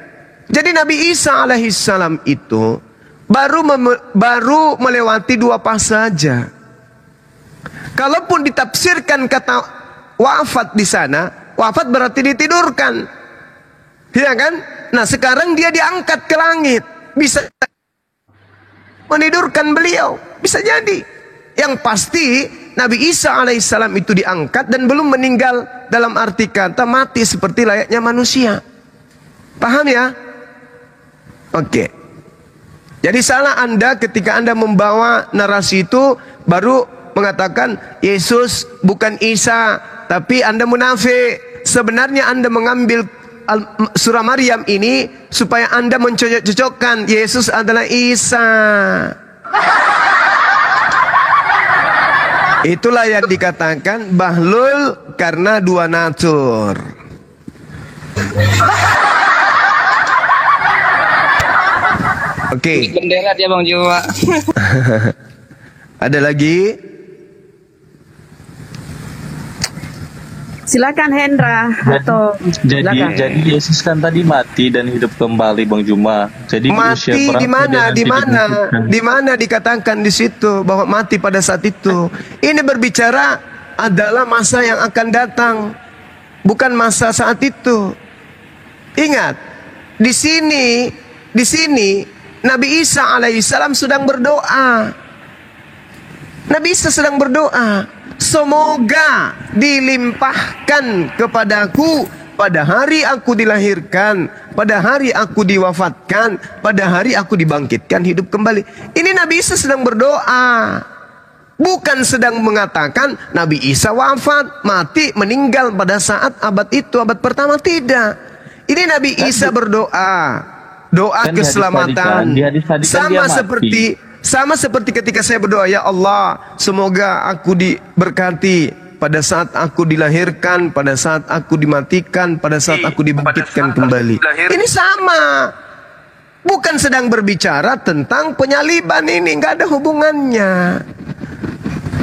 Jadi Nabi Isa alaihissalam itu baru melewati 2 fase saja. Kalaupun ditafsirkan kata wafat di sana, wafat berarti ditidurkan. Ya kan? Nah sekarang dia diangkat ke langit. Bisa menidurkan beliau. Bisa jadi. Yang pasti Nabi Isa alaihissalam itu diangkat dan belum meninggal dalam arti kata mati seperti layaknya manusia. Paham ya? Oke. Jadi salah Anda ketika Anda membawa narasi itu baru mengatakan Yesus bukan Isa, tapi Anda munafik. Sebenarnya Anda mengambil surah Maryam ini supaya Anda mencocok-cocokkan Yesus adalah Isa. Itulah yang dikatakan bahlul karena 2 natur. Oke. Bendera dia Bang Juma. Ada lagi? Silakan Hendra atau silakan. Jadi Yesus kan tadi mati dan hidup kembali Bang Juma. Jadi Mati di mana? Di mana dikatakan di situ bahwa mati pada saat itu? Ini berbicara adalah masa yang akan datang, bukan masa saat itu. Ingat, di sini Nabi Isa alaihissalam sedang berdoa. Nabi Isa sedang berdoa. Semoga dilimpahkan kepadaku pada hari aku dilahirkan, pada hari aku diwafatkan, pada hari aku dibangkitkan hidup kembali. Ini Nabi Isa sedang berdoa. Bukan sedang mengatakan Nabi Isa wafat, mati, meninggal pada saat abad itu, abad pertama. Tidak. Ini Nabi Isa berdoa. Doa Kan keselamatan. di hadis tadi kan dia mati. Sama seperti ketika saya berdoa, ya Allah, semoga aku diberkati pada saat aku dilahirkan, pada saat aku dimatikan, pada saat aku dibangkitkan kembali. Ini sama. Bukan sedang berbicara tentang penyaliban ini, nggak ada hubungannya.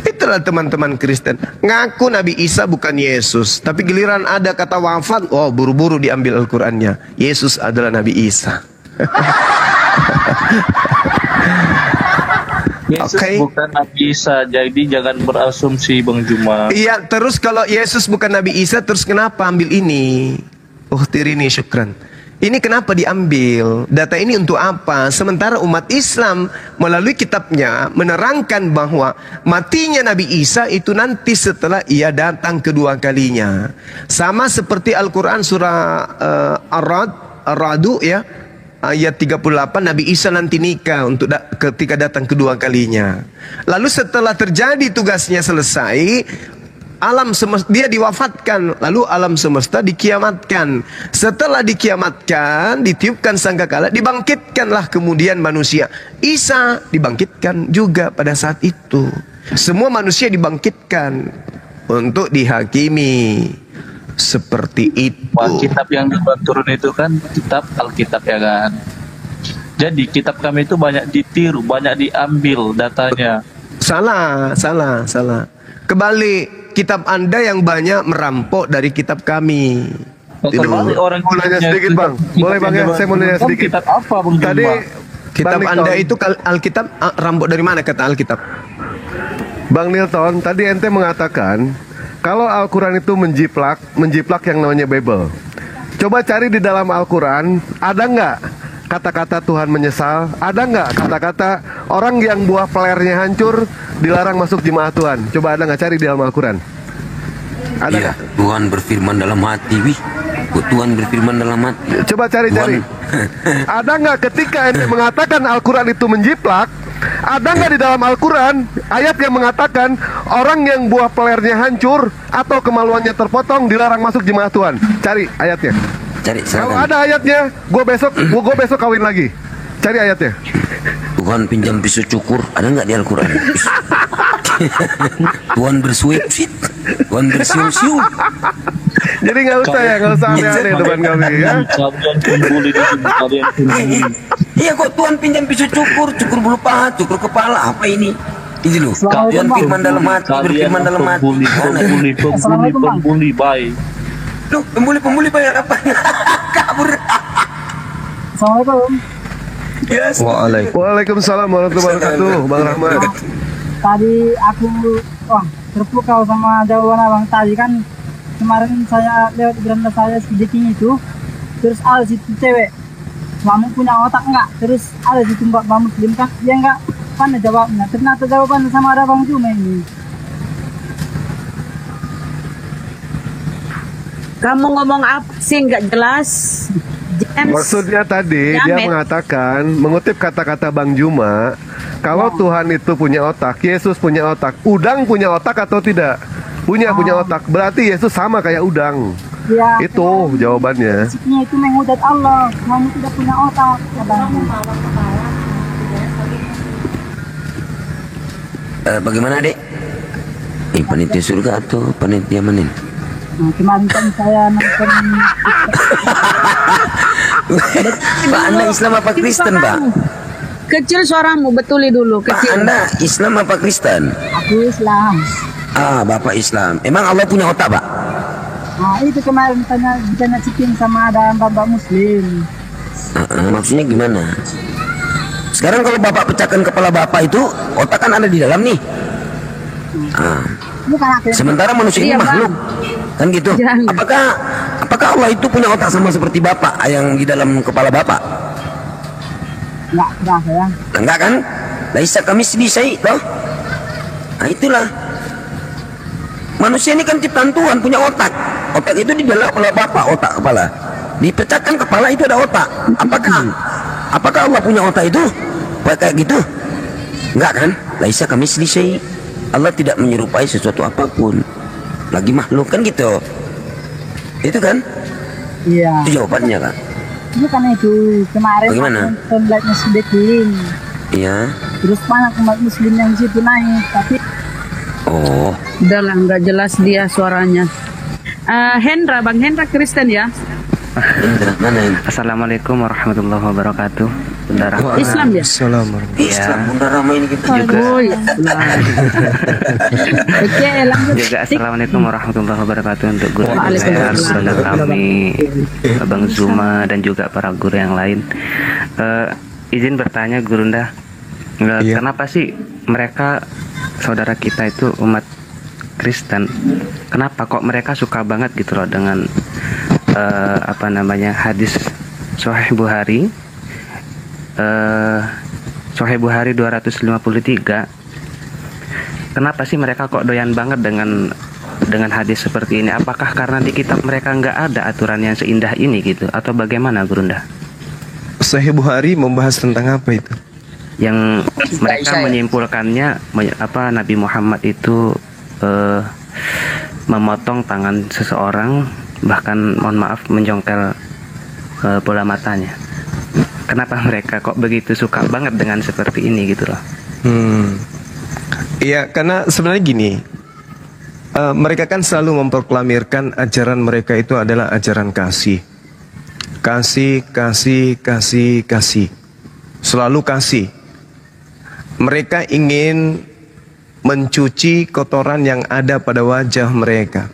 Itulah teman-teman Kristen. Ngaku Nabi Isa bukan Yesus, tapi giliran ada kata wafat, oh buru-buru diambil Al-Qur'annya. Yesus adalah Nabi Isa. Yesus Oke. bukan Nabi Isa, jadi jangan berasumsi Bang Juma. Iya, terus kalau Yesus bukan Nabi Isa, terus kenapa ambil ini? Oh, tirini syukran. Ini kenapa diambil? Data ini untuk apa? Sementara umat Islam melalui kitabnya menerangkan bahwa matinya Nabi Isa itu nanti setelah ia datang kedua kalinya. Sama seperti Al-Quran surah Ar-Ra'du ya. Ayat 38, Nabi Isa nanti nikah untuk ketika datang kedua kalinya. Lalu setelah terjadi tugasnya selesai, Alam semesta, dia diwafatkan, lalu alam semesta dikiamatkan. Setelah dikiamatkan, ditiupkan sangkakala, dibangkitkanlah kemudian manusia. Isa dibangkitkan juga pada saat itu. Semua manusia dibangkitkan untuk dihakimi. Seperti itu. Wah, kitab yang turun itu kan kitab Alkitab ya kan. Jadi kitab kami itu banyak ditiru, banyak diambil datanya. Salah. Kebalik, kitab Anda yang banyak merampok dari kitab kami. Kembali orang Mau nanya sedikit bang, boleh bang ya? Saya mau nanya sedikit. Kitab apa Bang Juma? Tadi Kitab Bang Anda Nilton, itu Alkitab, rampok dari mana kata Alkitab? Bang Nilton, tadi ente mengatakan kalau Al-Quran itu menjiplak yang namanya Bible. Coba cari di dalam Al-Quran, ada nggak kata-kata Tuhan menyesal? Ada nggak kata-kata orang yang buah pelernya hancur dilarang masuk jemaat Tuhan? Coba ada nggak cari di dalam Al-Quran? Ada Iya, nggak? Tuhan berfirman dalam hati, wih. Tuhan berfirman dalam hati. Coba cari-cari. Ada nggak ketika ente mengatakan Al-Quran itu menjiplak? Ada nggak di dalam Al-Quran ayat yang mengatakan orang yang buah pelernya hancur atau kemaluannya terpotong dilarang masuk jemaat Tuhan? Cari ayatnya. Cari Kalau silakan. ada ayatnya, gue besok kawin lagi. Cari ayatnya. Tuhan pinjam pisau cukur, ada nggak di Al-Quran? Tuhan bersuit, Tuhan bersiul-siul. Jadi nggak usah aneh-aneh depan kami ya. Kalian pembuli di sini, kalian pembuli. Iya kok Tuhan pinjam pisau cukur bulu paha, cukur kepala, apa ini? Ini loh, Tuhan firman dalam hati, berfirman dalam hati. Pembuli, bye. Loh, pembuli bayar apa? Kabur. Assalamualaikum. Yes. Waalaikumsalam warahmatullahi wabarakatuh, Bang Rahmat. Tadi aku terpukau sama jawaban abang tadi kan. Kemarin saya lewat beranda saya sedikit itu, terus ada situ cewek, kamu punya otak enggak? Terus ada situ mbak muslim kan, dia enggak pandai jawabnya. Ternyata jawaban sama ada Bang Juma ini. Kamu ngomong apa sih nggak jelas? James. Maksudnya tadi dia mengatakan, mengutip kata-kata Bang Juma, kalau Tuhan itu punya otak, Yesus punya otak, udang punya otak atau tidak? Punya otak. Berarti Yesus sama kayak udang. Ya, Itu jawabannya. prinsipnya itu menghujat Allah. Kamu tidak punya otak, katanya. Bagaimana dek? Panitia surga atau panitia manin? Nah, kemarin kan saya nonton Pak, Anda Islam apa Kristen, Pak? Kecil suaramu, betuli dulu. Pak, Kecil. Anda Islam apa Kristen? aku Islam. Ah, Bapak Islam. Emang Allah punya otak, Pak? Nah, itu kemarin ditanya cikin sama ada mbak Muslim. Maksudnya gimana? Sekarang kalau Bapak pecahkan kepala Bapak itu, otak kan ada di dalam nih. Bukan aku. Sementara manusia ini Iya, Bang. makhluk. Kan gitu. Jangan. Apakah Allah itu punya otak sama seperti Bapak yang di dalam kepala Bapak? Enggak, berasa ya. Enggak kan? Laisa kami sedisai, toh? Nah itulah. Manusia ini kan ciptaan Tuhan, punya otak. Otak itu di dalam kepala Bapak, otak kepala. Dipecahkan kepala itu ada otak. Apakah Allah punya otak itu? Kayak gitu? Enggak kan? Laisa kami sedisai. Allah tidak menyerupai sesuatu apapun. Lagi makhluk kan gitu. Itu kan? Iya. Itu jawabannya kan? Bukan itu. Kemarin Bagaimana? nonton Black Muslim Keliling. Iya. Terus banyak umat Muslim yang di situ naik, tapi Oh. Udahlah, nggak jelas dia suaranya. Bang Hendra Kristen ya? Indra, mana ini? Assalamualaikum warahmatullahi wabarakatuh. Bunda Rahma. Islam ya? Islam, Bunda Rahma ini kita juga. Oh ya. Oke, lanjut. Juga assalamualaikum warahmatullahi wabarakatuh untuk guru saya, Waalaikumsalam. saudara kami, Bang Zuma dan juga para guru yang lain. Izin bertanya Gurunda, kenapa sih mereka saudara kita itu umat Kristen, kenapa kok mereka suka banget gitu loh dengan hadis Sahih Bukhari, Sahih Bukhari 253. Kenapa sih mereka kok doyan banget dengan hadis seperti ini? Apakah karena di kitab mereka nggak ada aturan yang seindah ini gitu, atau bagaimana, Gurunda? Sahih Bukhari membahas tentang apa itu? Yang mereka menyimpulkannya Nabi Muhammad itu memotong tangan seseorang, bahkan mohon maaf menjongkel bola matanya. Kenapa mereka kok begitu suka banget dengan seperti ini gitu loh? Iya, karena sebenarnya gini, mereka kan selalu memproklamirkan ajaran mereka itu adalah ajaran kasih. Kasih, kasih, kasih, kasih. Selalu kasih. Mereka ingin mencuci kotoran yang ada pada wajah mereka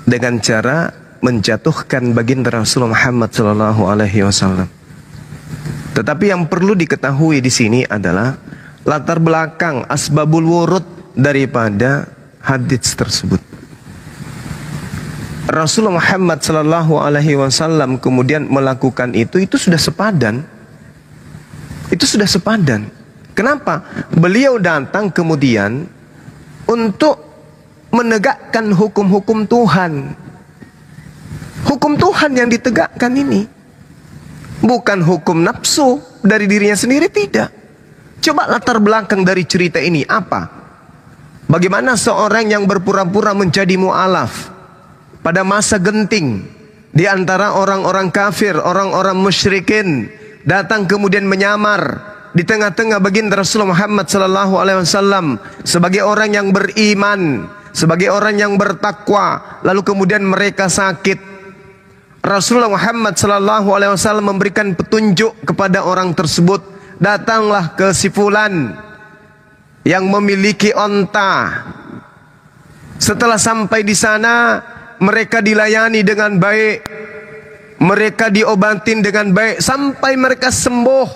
dengan cara menjatuhkan baginda Rasulullah Muhammad SAW. Tetapi yang perlu diketahui di sini adalah latar belakang asbabul wurud daripada hadits tersebut. Rasulullah Muhammad SAW kemudian melakukan itu sudah sepadan. Itu sudah sepadan. Kenapa? Beliau datang kemudian untuk menegakkan hukum-hukum Tuhan. Hukum Tuhan yang ditegakkan ini bukan hukum nafsu dari dirinya sendiri, tidak. Coba latar belakang dari cerita ini apa? Bagaimana seorang yang berpura-pura menjadi mu'alaf pada masa genting di antara orang-orang kafir, orang-orang musyrikin, datang kemudian menyamar di tengah-tengah baginda Rasulullah Muhammad SAW sebagai orang yang beriman, sebagai orang yang bertakwa, lalu kemudian mereka sakit. Rasulullah Muhammad SAW memberikan petunjuk kepada orang tersebut. Datanglah ke si fulan yang memiliki onta. Setelah sampai di sana, mereka dilayani dengan baik, mereka diobatin dengan baik sampai mereka sembuh,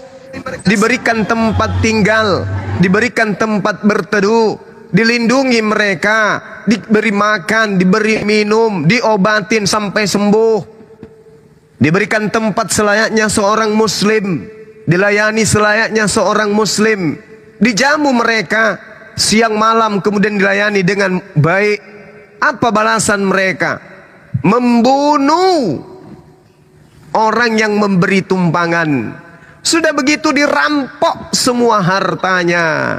diberikan tempat tinggal, diberikan tempat berteduh, dilindungi mereka, diberi makan, diberi minum, diobatin sampai sembuh, diberikan tempat selayaknya seorang muslim, dilayani selayaknya seorang muslim, dijamu mereka siang malam kemudian dilayani dengan baik. Apa balasan mereka? Membunuh orang yang memberi tumpangan. Sudah begitu dirampok semua hartanya.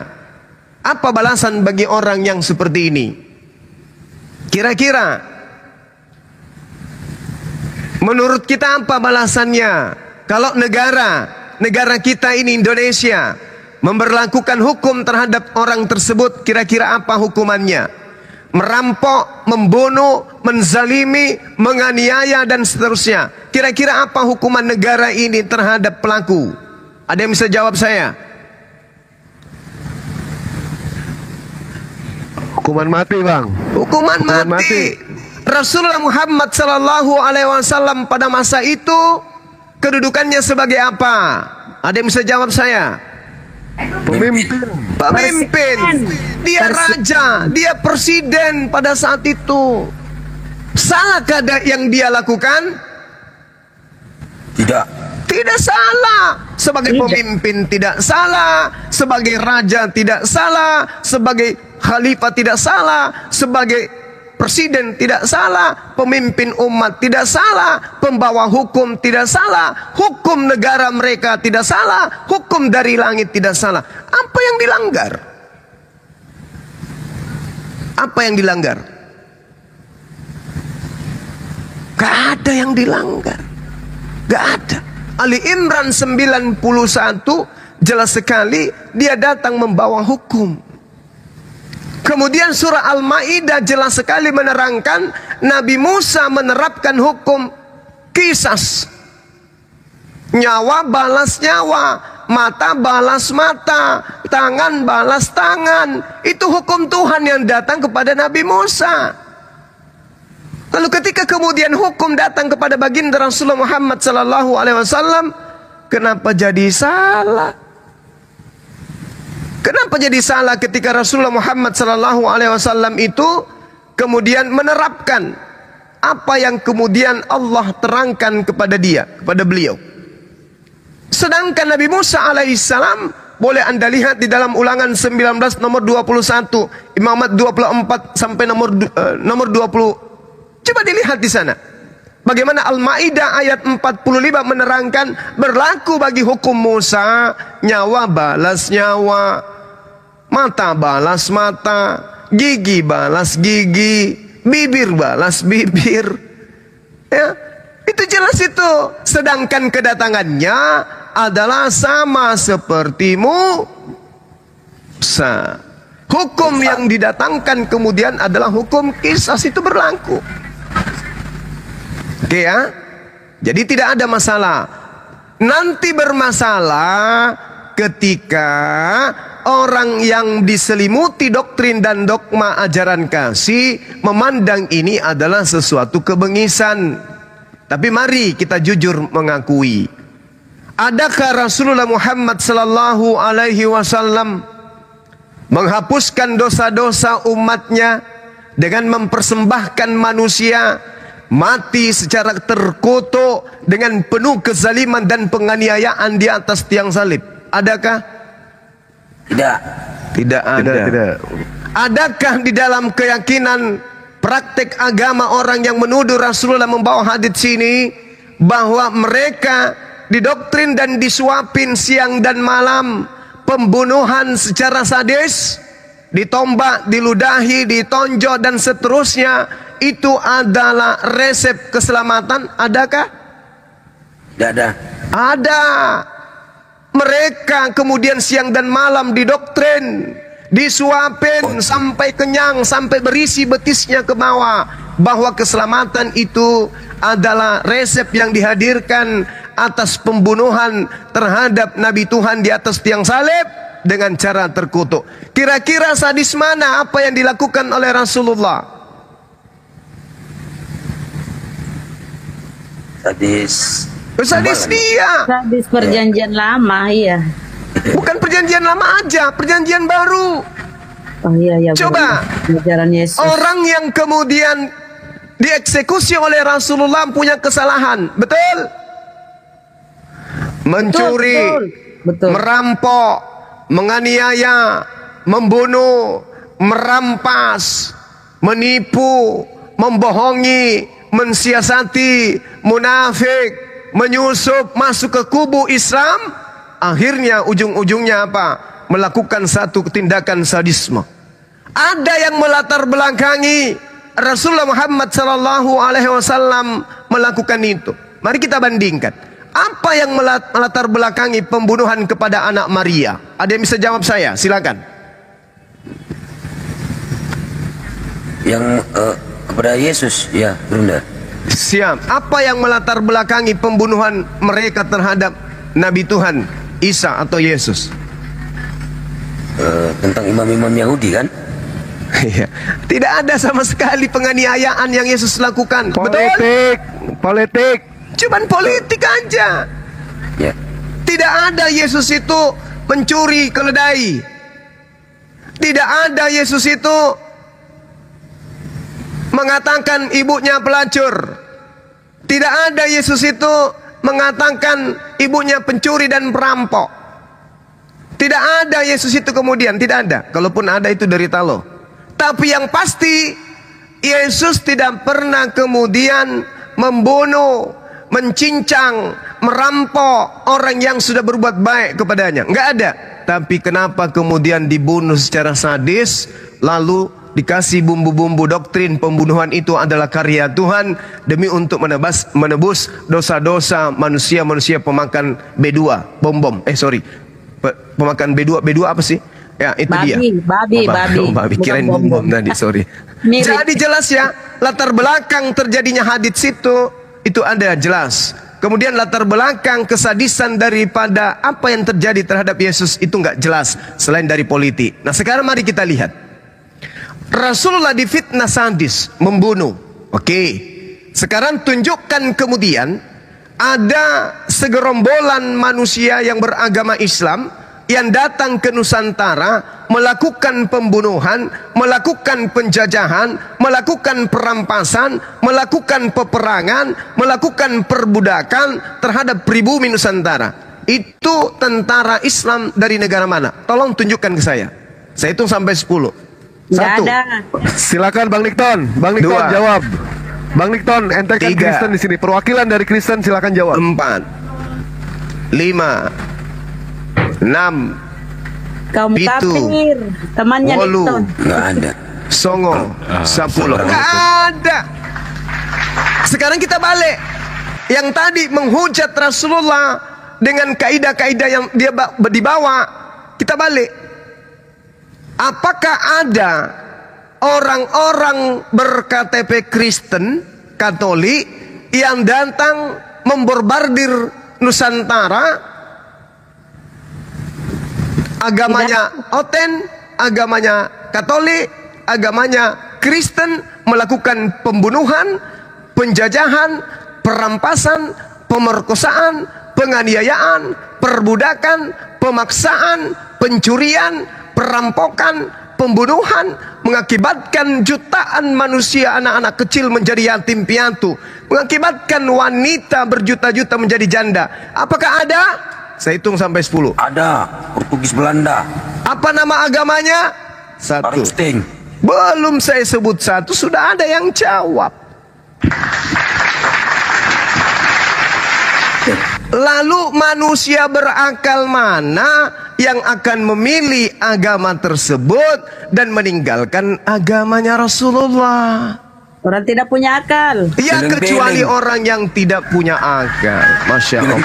Apa balasan bagi orang yang seperti ini? Kira-kira menurut kita apa balasannya? Kalau negara kita ini Indonesia memberlakukan hukum terhadap orang tersebut, kira-kira apa hukumannya? Merampok, membunuh, menzalimi, menganiaya dan seterusnya. Kira-kira apa hukuman negara ini terhadap pelaku? Ada yang bisa jawab saya? Hukuman mati, Bang. Hukuman mati. Rasulullah Muhammad SAW pada masa itu kedudukannya sebagai apa? Ada yang bisa jawab saya? Pemimpin. Dia raja, dia presiden pada saat itu. Salahkah yang dia lakukan? Tidak salah. Sebagai pemimpin tidak salah, sebagai raja tidak salah, sebagai khalifah tidak salah, sebagai presiden tidak salah, pemimpin umat tidak salah, pembawa hukum tidak salah, hukum negara mereka tidak salah, hukum dari langit tidak salah. Apa yang dilanggar? Apa yang dilanggar? Gak ada yang dilanggar. Gak ada. Ali Imran 91 jelas sekali dia datang membawa hukum. Kemudian surah Al-Maidah jelas sekali menerangkan Nabi Musa menerapkan hukum qisas. Nyawa balas nyawa, mata balas mata, tangan balas tangan. Itu hukum Tuhan yang datang kepada Nabi Musa. Lalu ketika kemudian hukum datang kepada baginda Rasulullah Muhammad SAW, kenapa jadi salah? Kenapa jadi salah ketika Rasulullah Muhammad SAW itu kemudian menerapkan apa yang kemudian Allah terangkan kepada dia, kepada beliau? Sedangkan Nabi Musa alaihissalam, boleh anda lihat di dalam Ulangan 19 nomor 21, Imamat 24 sampai nomor 20. Coba dilihat di sana. Bagaimana Al-Maidah ayat 45 menerangkan berlaku bagi hukum Musa, nyawa balas nyawa, mata balas mata, gigi balas gigi, bibir balas bibir. Ya, itu jelas itu. Sedangkan kedatangannya adalah sama seperti Musa. Hukum yang didatangkan kemudian adalah hukum qisas, itu berlaku. Oke ya. Jadi tidak ada masalah. Nanti bermasalah ketika orang yang diselimuti doktrin dan dogma ajaran kasih memandang ini adalah sesuatu kebengisan. Tapi mari kita jujur mengakui, adakah Rasulullah Muhammad sallallahu alaihi wasallam menghapuskan dosa-dosa umatnya dengan mempersembahkan manusia mati secara terkutuk dengan penuh kezaliman dan penganiayaan di atas tiang salib? Adakah? Tidak. Tidak ada. Tidak. Adakah di dalam keyakinan praktek agama orang yang menuduh Rasulullah membawa hadits ini bahwa mereka didoktrin dan disuapin siang dan malam, pembunuhan secara sadis, ditombak, diludahi, ditonjok dan seterusnya, itu adalah resep keselamatan? Adakah? Tidak ada. Ada. Mereka kemudian siang dan malam didoktrin, disuapin sampai kenyang, sampai berisi betisnya ke bawah, bahwa keselamatan itu adalah resep yang dihadirkan atas pembunuhan terhadap Nabi Tuhan di atas tiang salib dengan cara terkutuk. Kira-kira sadis mana apa yang dilakukan oleh Rasulullah? Sadis dia. Sadis perjanjian lama, iya. Bukan perjanjian lama aja, perjanjian baru. Oh iya. Coba ajaran Yesus. Orang yang kemudian dieksekusi oleh Rasulullah punya kesalahan, betul? Mencuri, betul. Merampok, menganiaya, membunuh, merampas, menipu, membohongi, mensiasati, munafik, menyusup masuk ke kubu Islam, akhirnya ujung-ujungnya apa? Melakukan satu tindakan sadisme. Ada yang melatar belakangi Rasulullah Muhammad sallallahu alaihi wasallam melakukan itu. Mari kita bandingkan. Apa yang melatar belakangi pembunuhan kepada anak Maria? Ada yang bisa jawab saya? Silakan. Yang kepada Yesus, ya, Bunda. Siap. Apa yang melatar belakangi pembunuhan mereka terhadap Nabi Tuhan Isa atau Yesus? Tentang imam-imam Yahudi kan? Iya. Tidak ada sama sekali penganiayaan yang Yesus lakukan. Politik. Cuman politik aja. Ya. Tidak ada Yesus itu mencuri keledai. Tidak ada Yesus itu mengatakan ibunya pelacur. Tidak ada Yesus itu mengatakan ibunya pencuri dan perampok. Tidak ada Yesus itu kemudian, tidak ada. Kalaupun ada itu derita lo. Tapi yang pasti Yesus tidak pernah kemudian membunuh, mencincang, merampok orang yang sudah berbuat baik kepadanya. Enggak ada. Tapi kenapa kemudian dibunuh secara sadis, lalu dikasih bumbu-bumbu doktrin pembunuhan itu adalah karya Tuhan demi untuk menebus dosa-dosa manusia-manusia pemakan B2, bom-bom. Pemakan B2 apa sih? Ya, itu dia. Babi. Kirain bom tadi, sorry. Jadi jelas ya, latar belakang terjadinya hadits itu ada jelas. Kemudian latar belakang kesadisan daripada apa yang terjadi terhadap Yesus itu nggak jelas selain dari politik. Nah, sekarang mari kita lihat. Rasulullah difitnah sadis, membunuh. Oke. Sekarang tunjukkan kemudian ada segerombolan manusia yang beragama Islam yang datang ke Nusantara melakukan pembunuhan, melakukan penjajahan, melakukan perampasan, melakukan peperangan, melakukan perbudakan terhadap pribumi Nusantara. Itu tentara Islam dari negara mana? Tolong tunjukkan ke saya. Saya hitung sampai 10. 1. Silakan Bang Nikton. Bang Nikton 2. jawab. Bang Nikton, ente kan 3. Kristen di sini. Perwakilan dari Kristen, silakan jawab. 4. 5. 6. Kaum kafir, temannya Nikton. Nggak ada. songo, 10. Nggak ada. Sekarang kita balik. Yang tadi menghujat Rasulullah dengan kaidah-kaidah yang dia dibawa, kita balik. Apakah ada orang-orang ber-KTP Kristen, Katolik yang datang memborbardir Nusantara? Agamanya Oten, agamanya Katolik, agamanya Kristen, melakukan pembunuhan, penjajahan, perampasan, pemerkosaan, penganiayaan, perbudakan, pemaksaan, pencurian, perampokan, pembunuhan, mengakibatkan jutaan manusia, anak-anak kecil menjadi yatim piatu, mengakibatkan wanita berjuta-juta menjadi janda. Apakah ada? Saya hitung sampai 10. Ada. Portugis Belanda. Apa nama agamanya? 1. Belum saya sebut 1, sudah ada yang jawab. Lalu manusia berakal mana yang akan memilih agama tersebut dan meninggalkan agamanya Rasulullah? Orang tidak punya akal. Ya, kecuali orang yang tidak punya akal. Masya Allah.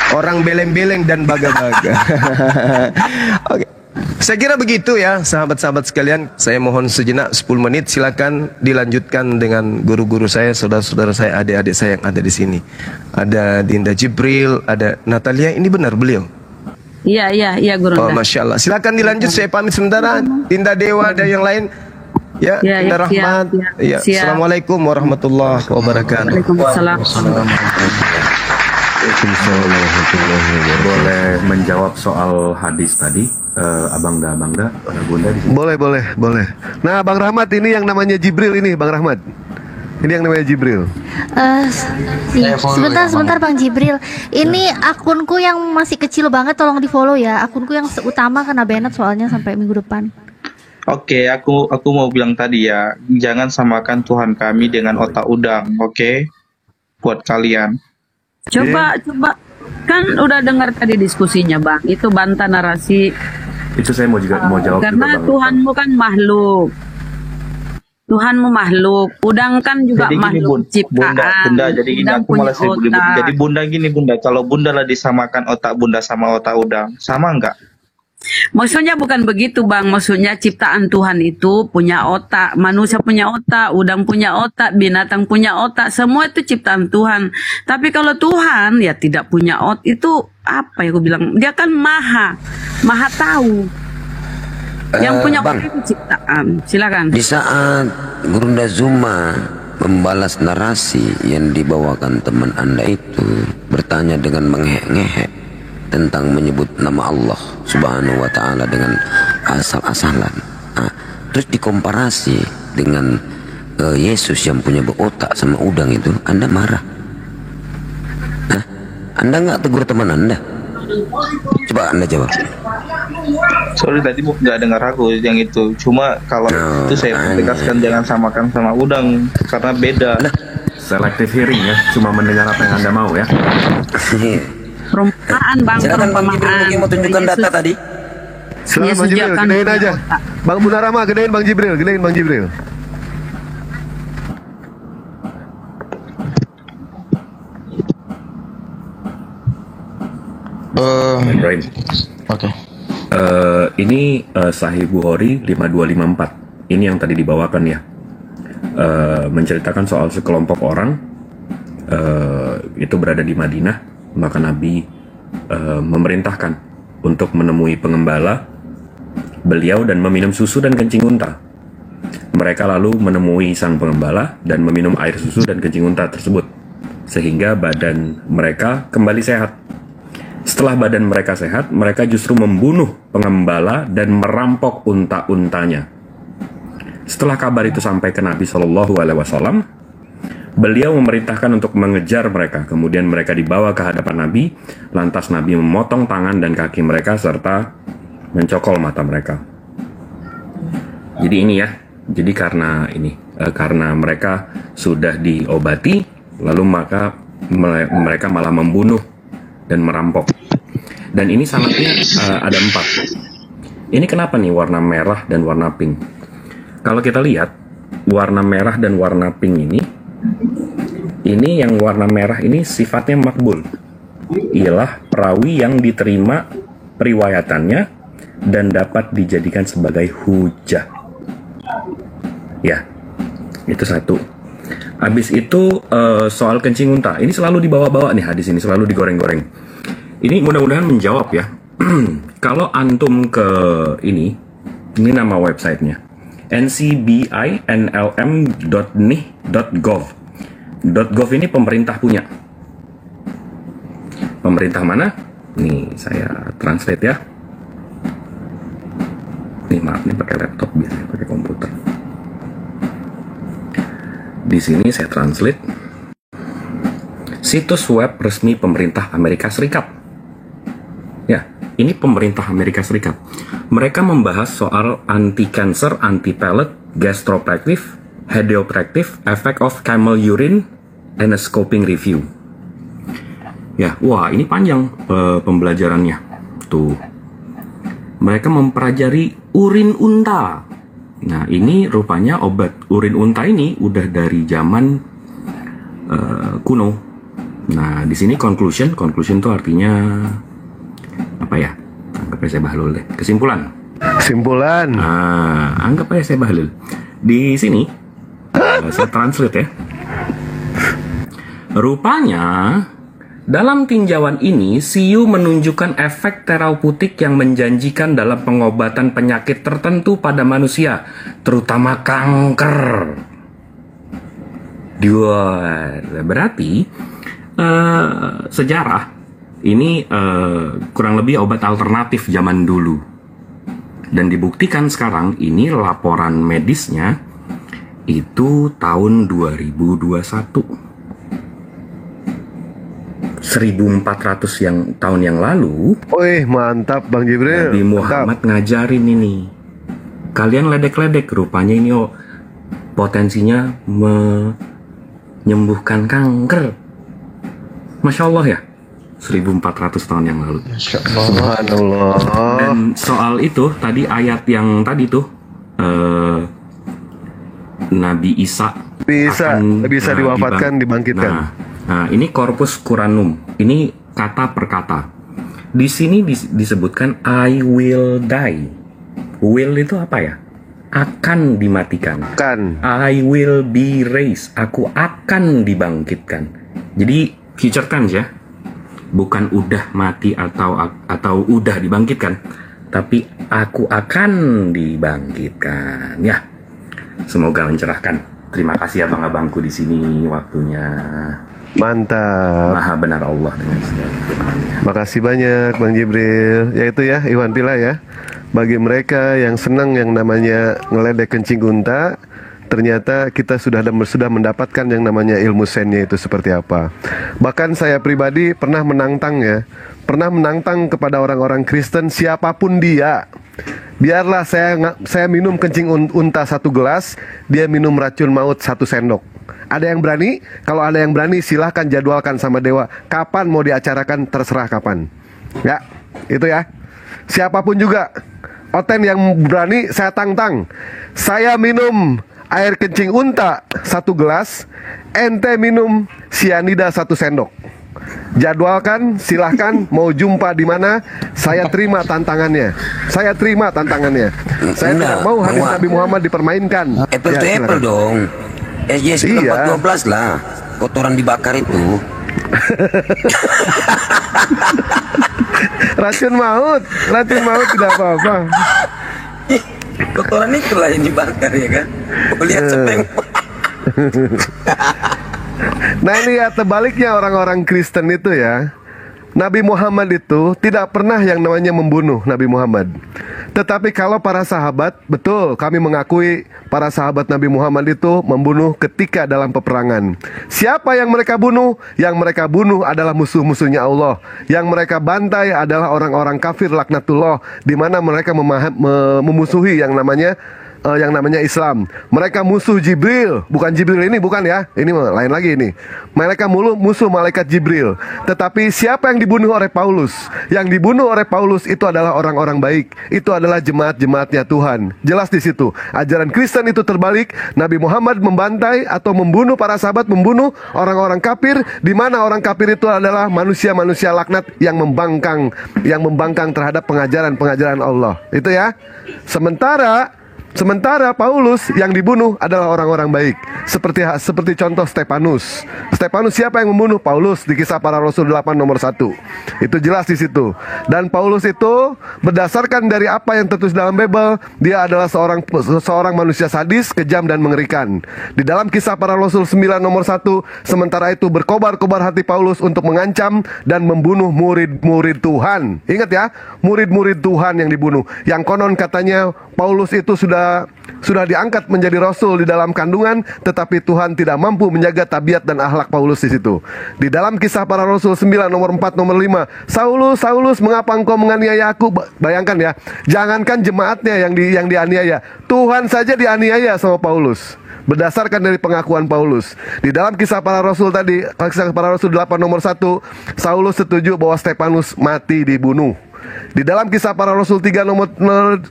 Orang beleng-beleng dan baga-baga. Oke. Saya kira begitu ya, sahabat-sahabat sekalian. Saya mohon sejenak 10 menit, silakan dilanjutkan dengan guru-guru saya, saudara-saudara saya, adik-adik saya yang ada di sini. Ada Dinda Jibril, ada Natalia. Ini benar beliau? Iya guru. Oh, Masya Allah. Silakan dilanjut, saya pamit sementara. Dinda Dewa dan yang lain. Ya, Dinda Rahmat. Ya, Assalamualaikum warahmatullahi wabarakatuh. Waalaikumsalam. Boleh menjawab soal hadis tadi, Abangda, Bunda di sini. Boleh. Nah, Bang Rahmat, ini yang namanya Jibril ini, Bang Rahmat. Ini yang namanya Jibril. Sebentar Bang Jibril. Ini akunku yang masih kecil banget, tolong di-follow ya. Akunku yang utama kena banned soalnya sampai minggu depan. Oke, aku mau bilang tadi ya, jangan samakan Tuhan kami dengan otak udang, oke? Buat kalian. Coba kan udah dengar tadi diskusinya Bang, itu bantah narasi. Itu saya mau jawab karena juga, Bang. Tuhanmu kan makhluk. Tuhanmu makhluk, udang kan juga jadi makhluk ciptaan. Bunda, jadi gini aku malah jadi Bunda, kalau Bunda lah disamakan otak Bunda sama otak udang, sama enggak? Maksudnya bukan begitu Bang, maksudnya ciptaan Tuhan itu punya otak, manusia punya otak, udang punya otak, binatang punya otak, semua itu ciptaan Tuhan. Tapi kalau Tuhan ya tidak punya otak, itu apa ya aku bilang, dia kan maha tahu. Yang punya otak itu ciptaan. Silakan. Di saat Gurunda Zuma membalas narasi yang dibawakan teman Anda itu, bertanya dengan mengehek-ngehek tentang menyebut nama Allah Subhanahu wa Ta'ala dengan asal-asalan, terus dikomparasi dengan Yesus yang punya otak sama udang itu, Anda marah? Anda nggak tegur teman Anda? Coba Anda jawab. Sorry tadi nggak dengar aku yang itu. Cuma kalau itu saya tegaskan jangan samakan sama udang karena beda. Selective hearing ya, cuma mendengar apa yang Anda mau ya. Perumpamaan Bang, silakan Bang Jibril mungkin mau tunjukkan data tadi. Silakan Bang Jibril, gedein aja. Bang Munarama, gedein Bang Jibril. Ibrahim. Oke. Ini Sahih Bukhari 5254. Ini yang tadi dibawakan ya. Menceritakan soal sekelompok orang itu berada di Madinah. Maka Nabi memerintahkan untuk menemui pengembala beliau dan meminum susu dan kencing unta. Mereka lalu menemui sang pengembala dan meminum air susu dan kencing unta tersebut, sehingga badan mereka kembali sehat. Setelah badan mereka sehat, mereka justru membunuh pengembala dan merampok unta-untanya. Setelah kabar itu sampai ke Nabi SAW, beliau memerintahkan untuk mengejar mereka. Kemudian mereka dibawa ke hadapan Nabi. Lantas Nabi memotong tangan dan kaki mereka serta mencokol mata mereka. Jadi ini ya. Jadi karena mereka sudah diobati, lalu maka mereka malah membunuh dan merampok. Dan ini sanatnya ada 4. Ini kenapa nih warna merah dan warna pink? Kalau kita lihat warna merah dan warna pink ini yang warna merah ini sifatnya makbul. Ialah perawi yang diterima periwayatannya dan dapat dijadikan sebagai hujah. Ya, itu satu. Habis itu soal kencing unta. Ini selalu dibawa-bawa nih hadis ini, selalu digoreng-goreng. Ini mudah-mudahan menjawab ya. Kalau antum ke ini nama websitenya ncbinlm.nih.gov. .gov ini pemerintah punya. Pemerintah mana? Nih saya translate ya. Nih maaf nih pakai laptop, biasanya pakai komputer. Di sini saya translate. Situs web resmi pemerintah Amerika Serikat. Ya, ini pemerintah Amerika Serikat. Mereka membahas soal anti-cancer, anti-pellet, gastroprective, hediopractive, effect of camel urine, and a scoping review. Ya, wah ini panjang pembelajarannya. Tuh. Mereka mempelajari urin unta. Nah, ini rupanya obat urin unta ini udah dari zaman kuno. Nah, di sini conclusion itu artinya apa ya? Anggap aja saya bahlul deh. Kesimpulan. Nah, anggap aja saya bahlul. Di sini saya translate ya. Rupanya dalam tinjauan ini Siu menunjukkan efek terapeutik yang menjanjikan dalam pengobatan penyakit tertentu pada manusia, terutama kanker. Berarti sejarah ini kurang lebih obat alternatif zaman dulu. Dan dibuktikan sekarang ini laporan medisnya itu tahun 2021. 1400 tahun yang lalu. Wih, mantap Bang Jibril. Nabi Muhammad ngajarin ini. Kalian ledek-ledek, rupanya ini potensinya menyembuhkan kanker. Masya Allah ya. 1400 tahun yang lalu. Subhanallah. Dan soal itu tadi ayat yang tadi tuh Nabi Isa bisa diwafatkan, dibangkitkan. Nah, ini corpus Quranum. Ini kata per kata. Di sini disebutkan I will die. Will itu apa ya? Akan dimatikan. I will be raised. Aku akan dibangkitkan. Jadi future tense ya. Bukan udah mati atau udah dibangkitkan, tapi aku akan dibangkitkan. Ya. Semoga mencerahkan. Terima kasih abang-abangku di sini waktunya. Mantap. Maha benar Allah dengan segala firman-Nya. Makasih banyak Bang Jibril. Yaitu ya Iwan Pila ya. Bagi mereka yang senang yang namanya ngeledek kencing unta, ternyata kita sudah mendapatkan yang namanya ilmu sennya itu seperti apa. Bahkan saya pribadi pernah menantang kepada orang-orang Kristen siapapun dia. Biarlah saya minum kencing unta 1 gelas, dia minum racun maut 1 sendok. Ada yang berani? Kalau ada yang berani silahkan jadwalkan sama dewa. Kapan mau diacarakan terserah kapan. Ya, itu ya. Siapapun juga. Oten yang berani saya tantang. Saya minum air kencing unta 1 gelas, ente minum sianida 1 sendok. Jadwalkan, silahkan mau jumpa di mana, saya terima tantangannya. Saya tidak mau hadis Nabi Muhammad dipermainkan. Apple to apple dong. SJS 412 lah. Kotoran dibakar itu. Racun maut tidak apa-apa. Kotoran itulah yang dibakar ya kan. Lihat sepeng. Nah ini ya terbaliknya orang-orang Kristen itu ya. Nabi Muhammad itu tidak pernah yang namanya membunuh Nabi Muhammad. Tetapi kalau para sahabat, betul kami mengakui para sahabat Nabi Muhammad itu membunuh ketika dalam peperangan. Siapa yang mereka bunuh? Yang mereka bunuh adalah musuh-musuhnya Allah. Yang mereka bantai adalah orang-orang kafir laknatullah, di mana mereka memusuhi yang namanya yang namanya Islam. Mereka musuh Jibril, bukan Jibril ini, bukan ya. Ini lain lagi ini. Mereka musuh malaikat Jibril. Tetapi siapa yang dibunuh oleh Paulus? Yang dibunuh oleh Paulus itu adalah orang-orang baik. Itu adalah jemaat-jemaatnya Tuhan. Jelas di situ. Ajaran Kristen itu terbalik. Nabi Muhammad membantai atau membunuh para sahabat, membunuh orang-orang kafir, di mana orang kafir itu adalah manusia-manusia laknat yang membangkang terhadap pengajaran Allah. Itu ya. Sementara Paulus yang dibunuh adalah orang-orang baik. Seperti contoh Stefanus. Stefanus siapa yang membunuh? Paulus di Kisah Para Rasul 8 nomor 1. Itu jelas di situ. Dan Paulus itu berdasarkan dari apa yang tertulis dalam Bible, dia adalah seorang manusia sadis, kejam dan mengerikan. Di dalam Kisah Para Rasul 9 nomor 1, sementara itu berkobar-kobar hati Paulus untuk mengancam dan membunuh murid-murid Tuhan. Ingat ya, murid-murid Tuhan yang dibunuh. Yang konon katanya Paulus itu sudah diangkat menjadi rasul di dalam kandungan, tetapi Tuhan tidak mampu menjaga tabiat dan akhlak Paulus di situ. Di dalam Kisah Para Rasul 9 nomor 4 nomor 5, Saulus, Saulus, mengapa engkau menganiaya aku? Bayangkan ya, jangankan jemaatnya yang dianiaya, Tuhan saja dianiaya sama Paulus. Berdasarkan dari pengakuan Paulus. Di dalam Kisah Para Rasul tadi, Kisah Para Rasul 8 nomor 1, Saulus setuju bahwa Stefanus mati dibunuh. Di dalam Kisah Para Rasul 3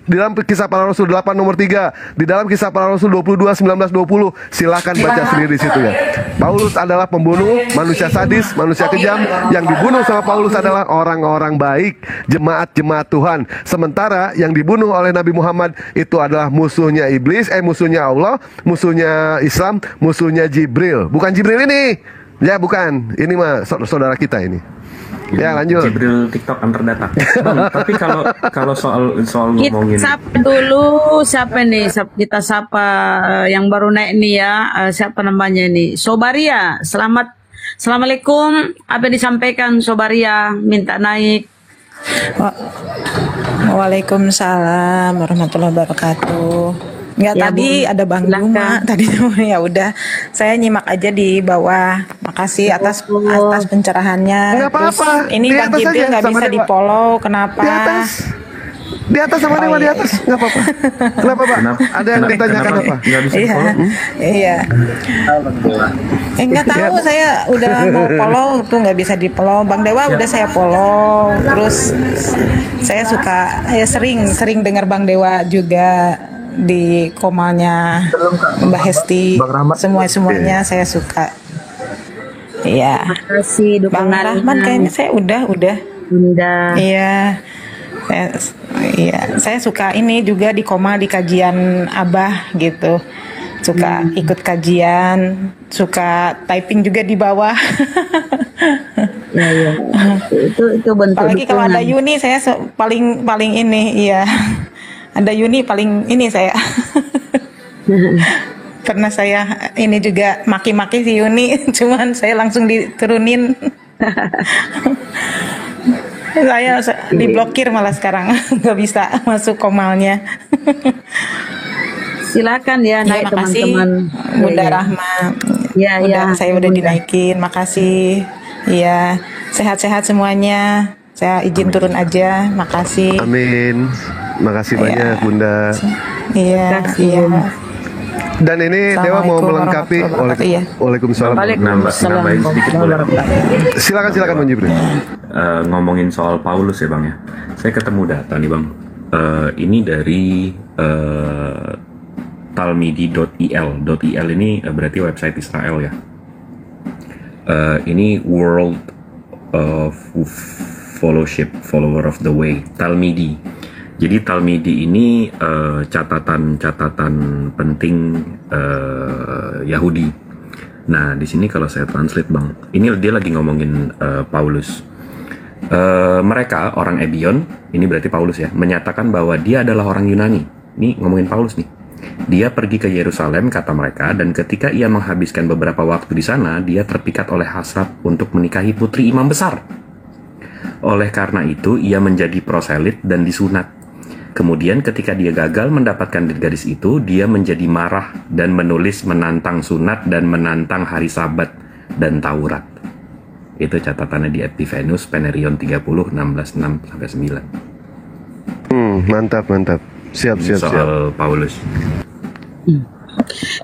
di dalam Kisah Para Rasul 8 nomor 3, di dalam Kisah Para Rasul 22 19 20, silakan baca sendiri di situ ya. Paulus adalah pembunuh, manusia sadis, manusia kejam. Yang dibunuh sama Paulus adalah orang-orang baik, jemaat-jemaat Tuhan. Sementara yang dibunuh oleh Nabi Muhammad itu adalah musuhnya iblis, musuhnya Allah, musuhnya Islam, musuhnya Jibril. Bukan Jibril ini. Ya bukan, ini mah saudara kita ini. Ya lanjut. Jibril TikTok terdata. Bang, tapi kalau soal ngomongin. Sapa dulu, siapa nih? Kita sapa yang baru naik nih ya. Siapa namanya nih? Sobaria. Assalamualaikum. Apa yang disampaikan Sobaria? Minta naik. Waalaikumsalam warahmatullahi wabarakatuh. Enggak, ya, tadi Bu, ada Bang Duma tadi ya udah saya nyimak aja di bawah. Makasih atas pencerahannya. Enggak apa-apa. Terus ini Bang Jibril nggak bisa di-follow, kenapa? Di atas sama Dewa di atas, nggak apa-apa. Kenapa Pak? Ada yang ditanyakan apa? Nggak bisa di-follow? Iya. Nggak tahu, saya udah mau follow tuh nggak bisa di-follow. Bang Dewa udah saya follow. Terus saya suka, sering dengar Bang Dewa juga di komalnya Mbak Hesti, semuanya saya suka. Iya. Makasih Bang Rahman kayaknya saya udah. Iya. Saya suka ini juga di komal di kajian Abah gitu. Suka ikut kajian, suka typing juga di bawah. Ya. Itu bentuk. Apalagi kalau ada Yuni saya paling ini, iya. Ada Yuni paling ini saya. Pernah saya ini juga maki-maki si Yuni, cuman saya langsung diturunin. Saya diblokir malah sekarang, nggak bisa masuk komalnya. Silakan ya naik teman-teman. Bunda Rahma. Ya. Saya udah dinaikin, makasih. Iya, sehat-sehat semuanya. Saya izin turun aja, makasih. Amin. Makasih banyak Bunda. Iya. Dan ini Dewa mau melengkapi. Waalaikumsalam. Nambahin sedikit boleh. Silakan Bang Jibril. Ngomongin soal Paulus ya Bang ya. Saya ketemu data nih Bang. Ini dari talmidi.il. .il ini berarti website Israel ya. Ini World of Follower of the Way, Talmidi. Jadi Talmidi ini catatan penting Yahudi. Nah di sini kalau saya translate Bang, ini dia lagi ngomongin Paulus. Mereka orang Ebion, ini berarti Paulus ya, menyatakan bahwa dia adalah orang Yunani. Ini ngomongin Paulus nih. Dia pergi ke Yerusalem kata mereka, dan ketika ia menghabiskan beberapa waktu di sana, dia terpikat oleh hasrat untuk menikahi putri imam besar. Oleh karena itu, ia menjadi proselit dan disunat. Kemudian ketika dia gagal mendapatkan gadis itu, dia menjadi marah dan menulis menantang sunat dan menantang hari Sabat dan Taurat. Itu catatannya di Epiphanes Penerion 30 16:6-9. Mantap. Siap. Soal Paulus.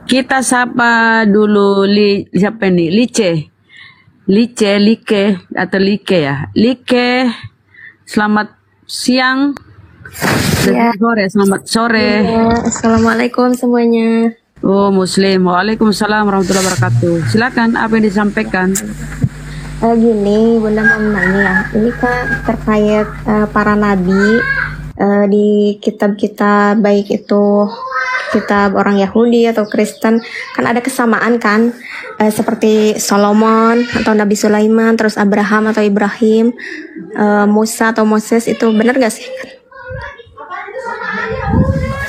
Kita sapa dulu siapa nih? Like atau Like ya. Like, selamat siang. Ya. Selamat sore. Ya, assalamualaikum semuanya. Oh, Muslim. Waalaikumsalam warahmatullahi wabarakatuh. Silakan, apa yang disampaikan? Gini, Bunda mau nanya ya. Ini kan terkait para nabi di kitab-kitab, baik itu kitab orang Yahudi atau Kristen, kan ada kesamaan kan, seperti Solomon atau Nabi Sulaiman, terus Abraham atau Ibrahim, Musa atau Moses, itu benar gak sih?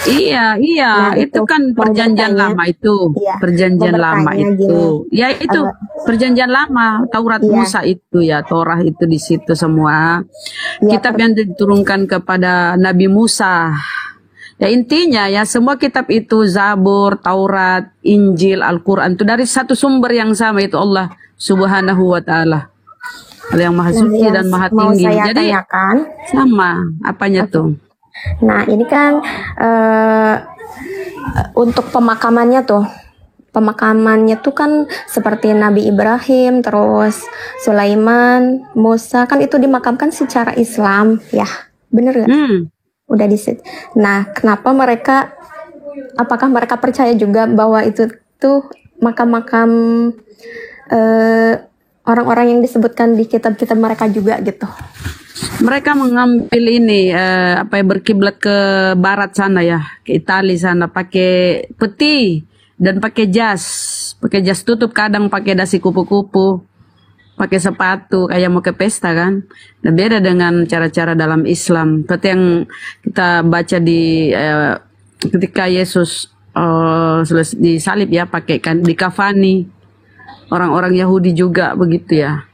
Iya, Nah, itu kan perjanjian lama itu, Iya, perjanjian mau lama bertanya itu. gini. Ya itu perjanjian lama, Taurat Iya. Musa itu ya, Torah itu di situ semua. Iya, Kitab yang diturunkan kepada Nabi Musa. Ya intinya ya semua kitab itu Zabur, Taurat, Injil, Al-Quran itu dari satu sumber yang sama, itu Allah Subhanahu wa Ta'ala. Allah yang Maha Nah, Suci yang dan Maha mau Tinggi. saya Jadi tanyakan, sama apanya tuh? nah ini kan untuk pemakamannya tuh kan seperti Nabi Ibrahim, terus Sulaiman, Musa, kan itu dimakamkan secara Islam ya, bener gak? Udah di situ. Nah, kenapa apakah mereka percaya juga bahwa itu tuh makam-makam orang-orang yang disebutkan di kitab-kitab mereka juga gitu? Mereka mengambil ini berkiblat ke barat sana ya, ke Italia sana, pakai peti dan pakai jas tutup, kadang pakai dasi kupu-kupu, pakai sepatu kayak mau ke pesta kan. Nah, beda dengan cara-cara dalam Islam. Seperti yang kita baca di ketika Yesus disalib ya, pakai kan dikafani. Orang-orang Yahudi juga begitu ya.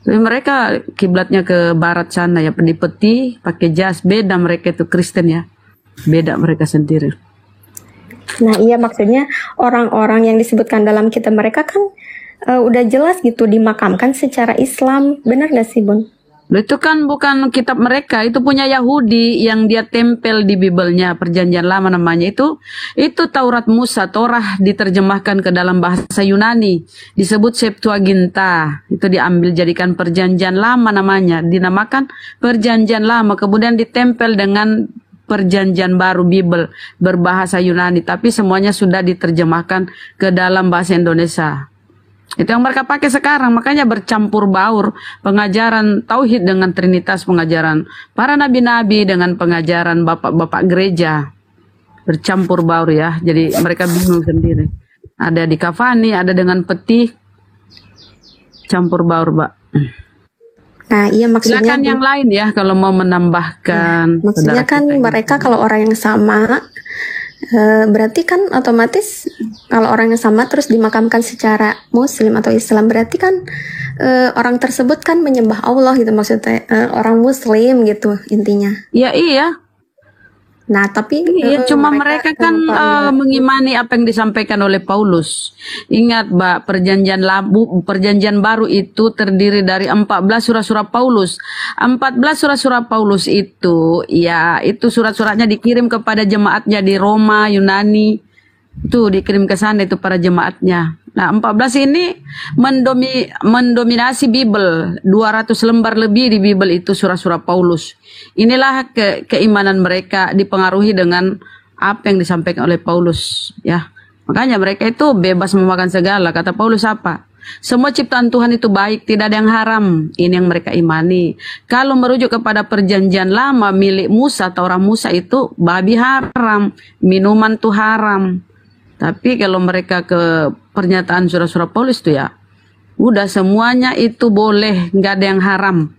Tapi mereka kiblatnya ke barat sana ya, di peti, pakai jas. Beda mereka itu Kristen ya. Beda mereka sendiri. Nah, iya maksudnya orang-orang yang disebutkan dalam kitab mereka kan udah jelas gitu dimakamkan secara Islam, benar gak sih Bun? Itu kan bukan kitab mereka, itu punya Yahudi yang dia tempel di Bibelnya, perjanjian lama namanya itu Taurat Musa. Torah diterjemahkan ke dalam bahasa Yunani, disebut Septuaginta, itu diambil jadikan perjanjian lama namanya, dinamakan perjanjian lama, kemudian ditempel dengan perjanjian baru Bibel berbahasa Yunani, tapi semuanya sudah diterjemahkan ke dalam bahasa Indonesia. Itu yang mereka pakai sekarang, makanya bercampur baur pengajaran tauhid dengan trinitas, pengajaran para nabi-nabi dengan pengajaran bapak-bapak gereja. Bercampur baur ya, jadi mereka bingung sendiri. Ada di kafani, ada dengan peti, campur baur, Mbak. Nah, iya maksudnya Silakan yang lain ya kalau mau menambahkan. maksudnya saudara kan kita ini. mereka kalau orang yang sama berarti kan otomatis kalau orang yang sama terus dimakamkan secara Muslim atau Islam, berarti kan orang tersebut kan menyembah Allah gitu, maksudnya orang Muslim gitu intinya. Ya iya. Nah tapi Iya, cuma mereka kan mengimani apa yang disampaikan oleh Paulus. Ingat, Mbak, perjanjian baru itu terdiri dari 14 surat-surat Paulus. 14 surat-surat Paulus itu, ya, itu surat-suratnya dikirim kepada jemaatnya di Roma, Yunani. Itu dikirim ke sana itu para jemaatnya. Nah, 14 ini mendominasi Bible. 200 lembar lebih di Bible itu surat-surat Paulus. Inilah keimanan mereka dipengaruhi dengan apa yang disampaikan oleh Paulus, ya. Makanya mereka itu bebas memakan segala. Kata Paulus apa? Semua ciptaan Tuhan itu baik, tidak ada yang haram. Ini yang mereka imani. Kalau merujuk kepada perjanjian lama milik Musa, Taurat Musa itu babi haram, minuman tuh haram. Tapi kalau mereka ke pernyataan surat-surat Paulus itu ya, udah semuanya itu boleh, nggak ada yang haram.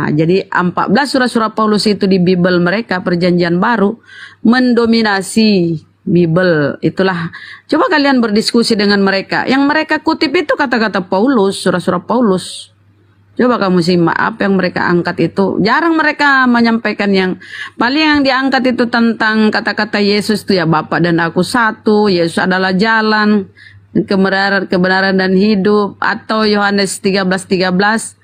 Jadi 14 surat-surat Paulus itu di Bible mereka, perjanjian baru, mendominasi Bible. Itulah, coba kalian berdiskusi dengan mereka. Yang mereka kutip itu kata-kata Paulus, surat-surat Paulus. Coba kamu simak apa yang mereka angkat itu. Jarang mereka menyampaikan yang paling yang diangkat itu tentang kata-kata Yesus itu ya, Bapa dan aku satu, Yesus adalah jalan, kebenaran dan hidup, atau Yohanes 13:13.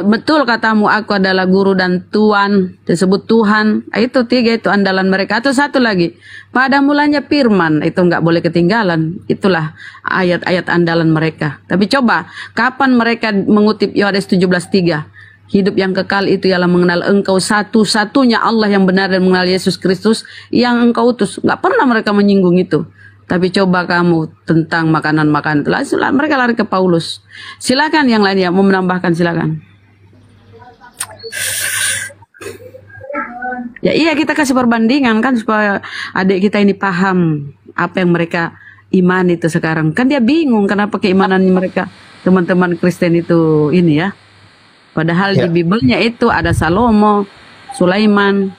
Betul katamu, aku adalah guru dan Tuhan, disebut Tuhan. Itu 3 itu andalan mereka. Atau satu lagi, pada mulanya firman, itu nggak boleh ketinggalan. Itulah ayat-ayat andalan mereka. Tapi coba, kapan mereka mengutip Yohanes 17:3? Hidup yang kekal itu ialah mengenal engkau satu-satunya Allah yang benar dan mengenal Yesus Kristus yang engkau utus. Nggak pernah mereka menyinggung itu. Tapi coba kamu tentang makanan-makanan, mereka lari ke Paulus. Silakan yang lain ya, mau menambahkan silakan. Ya iya, kita kasih perbandingan kan supaya adik kita ini paham apa yang mereka iman itu sekarang. Kan dia bingung kenapa keimanan mereka teman-teman Kristen itu ini ya. Padahal di Bibelnya itu ada Salomo, Sulaiman.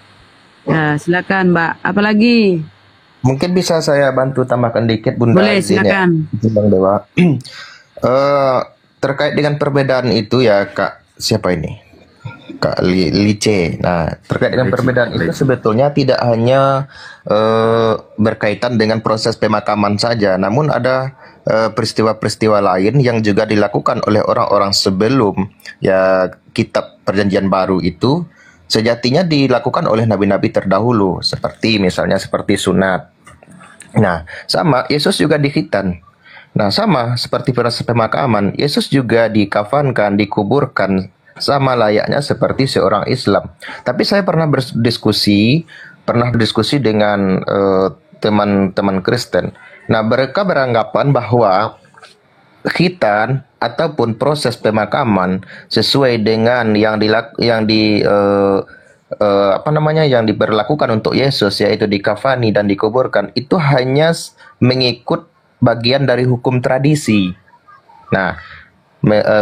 Ya silakan Mbak. Apalagi? Mungkin bisa saya bantu tambahkan dikit Bunda. Boleh, silakan. Ya, Bang Dewa. Terkait dengan perbedaan itu ya Kak, siapa ini? Kak Lice. Nah, terkait dengan perbedaan itu sebetulnya tidak hanya berkaitan dengan proses pemakaman saja, namun ada peristiwa-peristiwa lain yang juga dilakukan oleh orang-orang sebelum ya kitab Perjanjian Baru itu sejatinya dilakukan oleh nabi-nabi terdahulu, seperti misalnya seperti sunat. Nah, sama Yesus juga dikhitan. Nah, sama seperti proses pemakaman, Yesus juga dikafankan, dikuburkan sama layaknya seperti seorang Islam. Tapi saya pernah berdiskusi dengan teman-teman Kristen. Nah, mereka beranggapan bahwa khitan ataupun proses pemakaman sesuai dengan yang diberlakukan untuk Yesus, yaitu dikafani dan dikuburkan, itu hanya mengikut bagian dari hukum tradisi. Nah,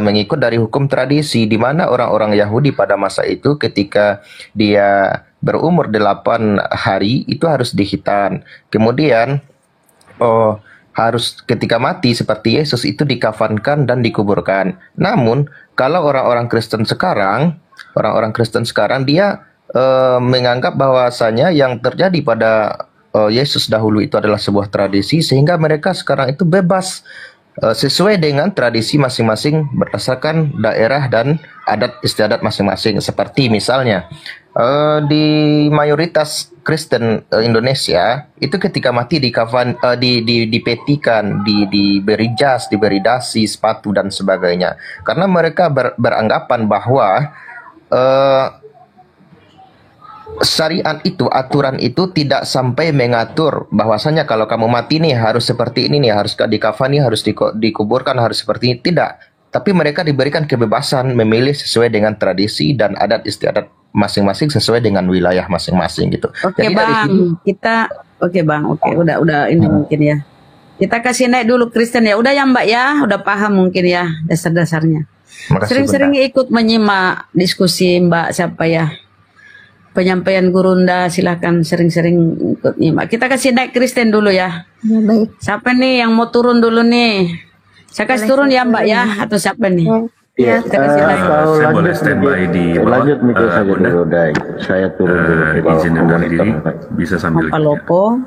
mengikut dari hukum tradisi, di mana orang-orang Yahudi pada masa itu ketika dia berumur 8 hari itu harus dikhitan. Kemudian harus ketika mati seperti Yesus itu dikafankan dan dikuburkan. Namun kalau orang-orang Kristen sekarang dia menganggap bahwasanya yang terjadi pada Yesus dahulu itu adalah sebuah tradisi, sehingga mereka sekarang itu bebas sesuai dengan tradisi masing-masing berdasarkan daerah dan adat istiadat masing-masing. Seperti misalnya di mayoritas Kristen Indonesia itu ketika mati dipetikan, diberi jas, diberi dasi, sepatu dan sebagainya, karena mereka beranggapan bahwa syariat itu, aturan itu tidak sampai mengatur bahwasanya kalau kamu mati nih harus seperti ini nih, harus dikafani, harus dikuburkan, harus seperti ini. Tidak. Tapi mereka diberikan kebebasan memilih sesuai dengan tradisi dan adat istiadat masing-masing sesuai dengan wilayah masing-masing gitu. Oke, Jadi Bang, udah ini mungkin ya. Kita kasih naik dulu Kristen ya. Udah ya Mbak ya, udah paham mungkin ya dasar-dasarnya. Sering-sering ikut menyimak diskusi Mbak siapa ya? Penyampaian Gurunda, silakan sering-sering ikut nyimak. Kita kasih naik Kristen dulu ya. Ya, baik. Siapa nih yang mau turun dulu nih? Saya kasih turun ya Mbak ya, atau siapa nih? Ya, kita kasih naik. Saya boleh standby di bawah. Lanjut mikir saja dulu, Dai. Saya turun dulu di bawah. Izin dari diri, bisa sambil Apa Lopo?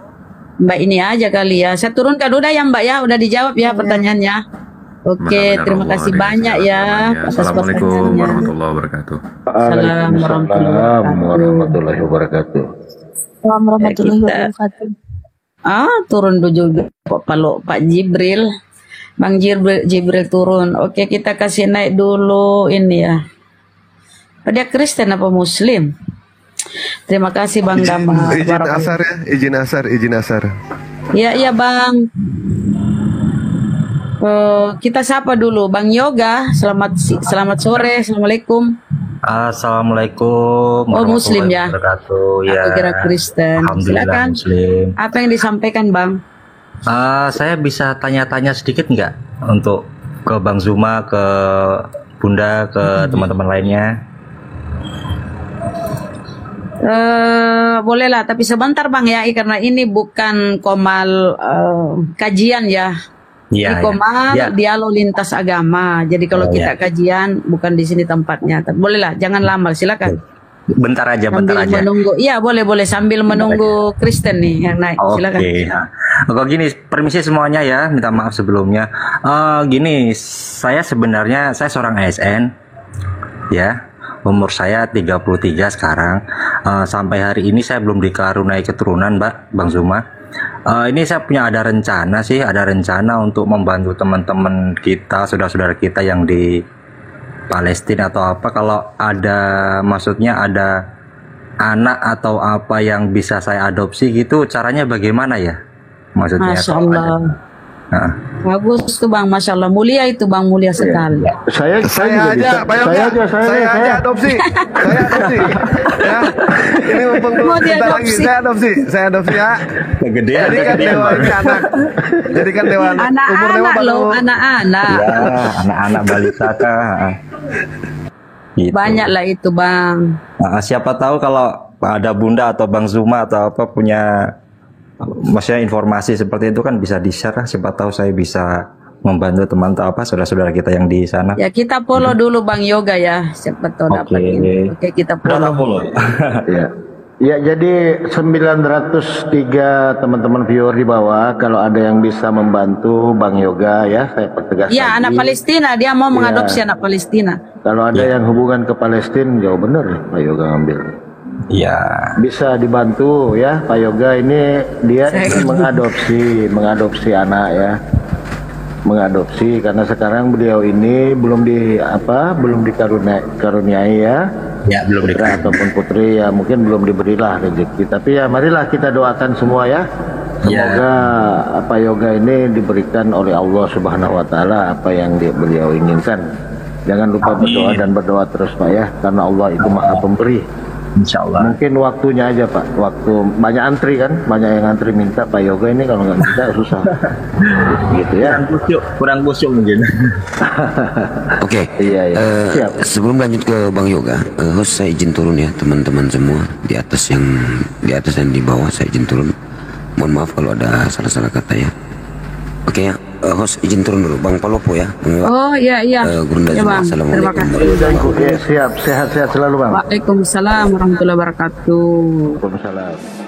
Mbak ini aja kali ya. Saya turunkan udah ya Mbak ya, udah dijawab ya pertanyaannya. Oke, terima kasih banyak ya atas Assalamualaikum pertanyaannya. warahmatullahi wabarakatuh. Assalamualaikum warahmatullahi wabarakatuh. Warahmatullahi wabarakatuh. Turun dulu juga Pak Jibril. Bang Jibril turun. Oke, kita kasih naik dulu ini ya. Dia Kristen apa Muslim? Terima kasih Bang Dama. Izin asar. Iya Bang. Kita sapa dulu Bang Yoga. Selamat sore. Assalamualaikum. Assalamualaikum. Muslim ya. Wabarakatuh. Ya. Aku kira Kristen. Silakan. Muslim. Apa yang disampaikan Bang? Saya bisa tanya-tanya sedikit nggak untuk ke Bang Zuma, ke Bunda, ke teman-teman lainnya? Boleh lah, tapi sebentar Bang ya, karena ini bukan komal kajian ya. Ini komal dialog lintas agama. Jadi kalau kita kajian bukan di sini tempatnya. Boleh lah, jangan lama, silakan. Bentar aja. Menunggu. Iya, boleh sambil menunggu Kristen nih yang naik. Silakan. Oke, gini, permisi semuanya ya, minta maaf sebelumnya. Gini, saya sebenarnya seorang ASN. ya. Umur saya 33 sekarang. Sampai hari ini saya belum dikaruniai keturunan, Bang Zuma. Ini saya punya ada rencana untuk membantu teman-teman kita, saudara-saudara kita yang di Palestina atau apa. Kalau ada, maksudnya ada anak atau apa yang bisa saya adopsi gitu, caranya bagaimana ya? Maksudnya Masya Allah. Bagus tuh Bang, Masya Allah, mulia itu Bang, mulia sekali. Saya aja, Pak Yoga, saya aja adopsi. Saya adopsi. Ya. Ini mumpung kita lagi, saya adopsi ya. Kegedean. Jadi kan dewa ini anak. Jadi kan dewa umur dewa Anak-anak loh, anak-anak. Ya, anak-anak balita kah? Gitu. Banyak lah itu Bang. Siapa tahu kalau ada Bunda atau Bang Zuma atau apa punya, maksudnya informasi seperti itu kan bisa di-share. Siapa tahu saya bisa membantu teman atau apa saudara-saudara kita yang di sana. Ya kita follow dulu Bang Yoga ya, siapa tahu dapat ini. Oke, kita follow. Ya, jadi 903 teman-teman viewer di bawah, kalau ada yang bisa membantu Bang Yoga ya, saya pertegas. Iya, anak Palestina, dia mau mengadopsi anak Palestina. Kalau ada yang hubungan ke Palestina, jauh bener Pak Yoga ngambil. Iya. Bisa dibantu ya, Pak Yoga ini dia ingin mengadopsi anak ya. Mengadopsi karena sekarang beliau ini belum dikaruniai ya. Ya, belum putra ataupun putri ya, mungkin belum diberilah rezeki. Tapi ya marilah kita doakan semua ya. Semoga Pak Yoga ini diberikan oleh Allah Subhanahu wa taala apa yang beliau inginkan. Jangan lupa berdoa dan berdoa terus Pak ya, karena Allah itu Maha Pemberi. Insya Allah. Mungkin waktunya aja Pak, waktu banyak antri kan, banyak yang antri minta Pak Yoga ini, kalau nggak minta susah. Gitu ya. Kurang kusyuk mungkin. Oke. Iya. Sebelum lanjut ke Bang Yoga, host saya izin turun ya teman-teman semua di atas dan di bawah, saya izin turun. Mohon maaf kalau ada salah-salah kata ya. Oke ya, host izin turun dulu. Bang Palopo ya. Oh iya. Ya Bang, terima kasih. Siap, sehat-sehat selalu Bang. Waalaikumsalam warahmatullahi wabarakatuh. Waalaikumsalam.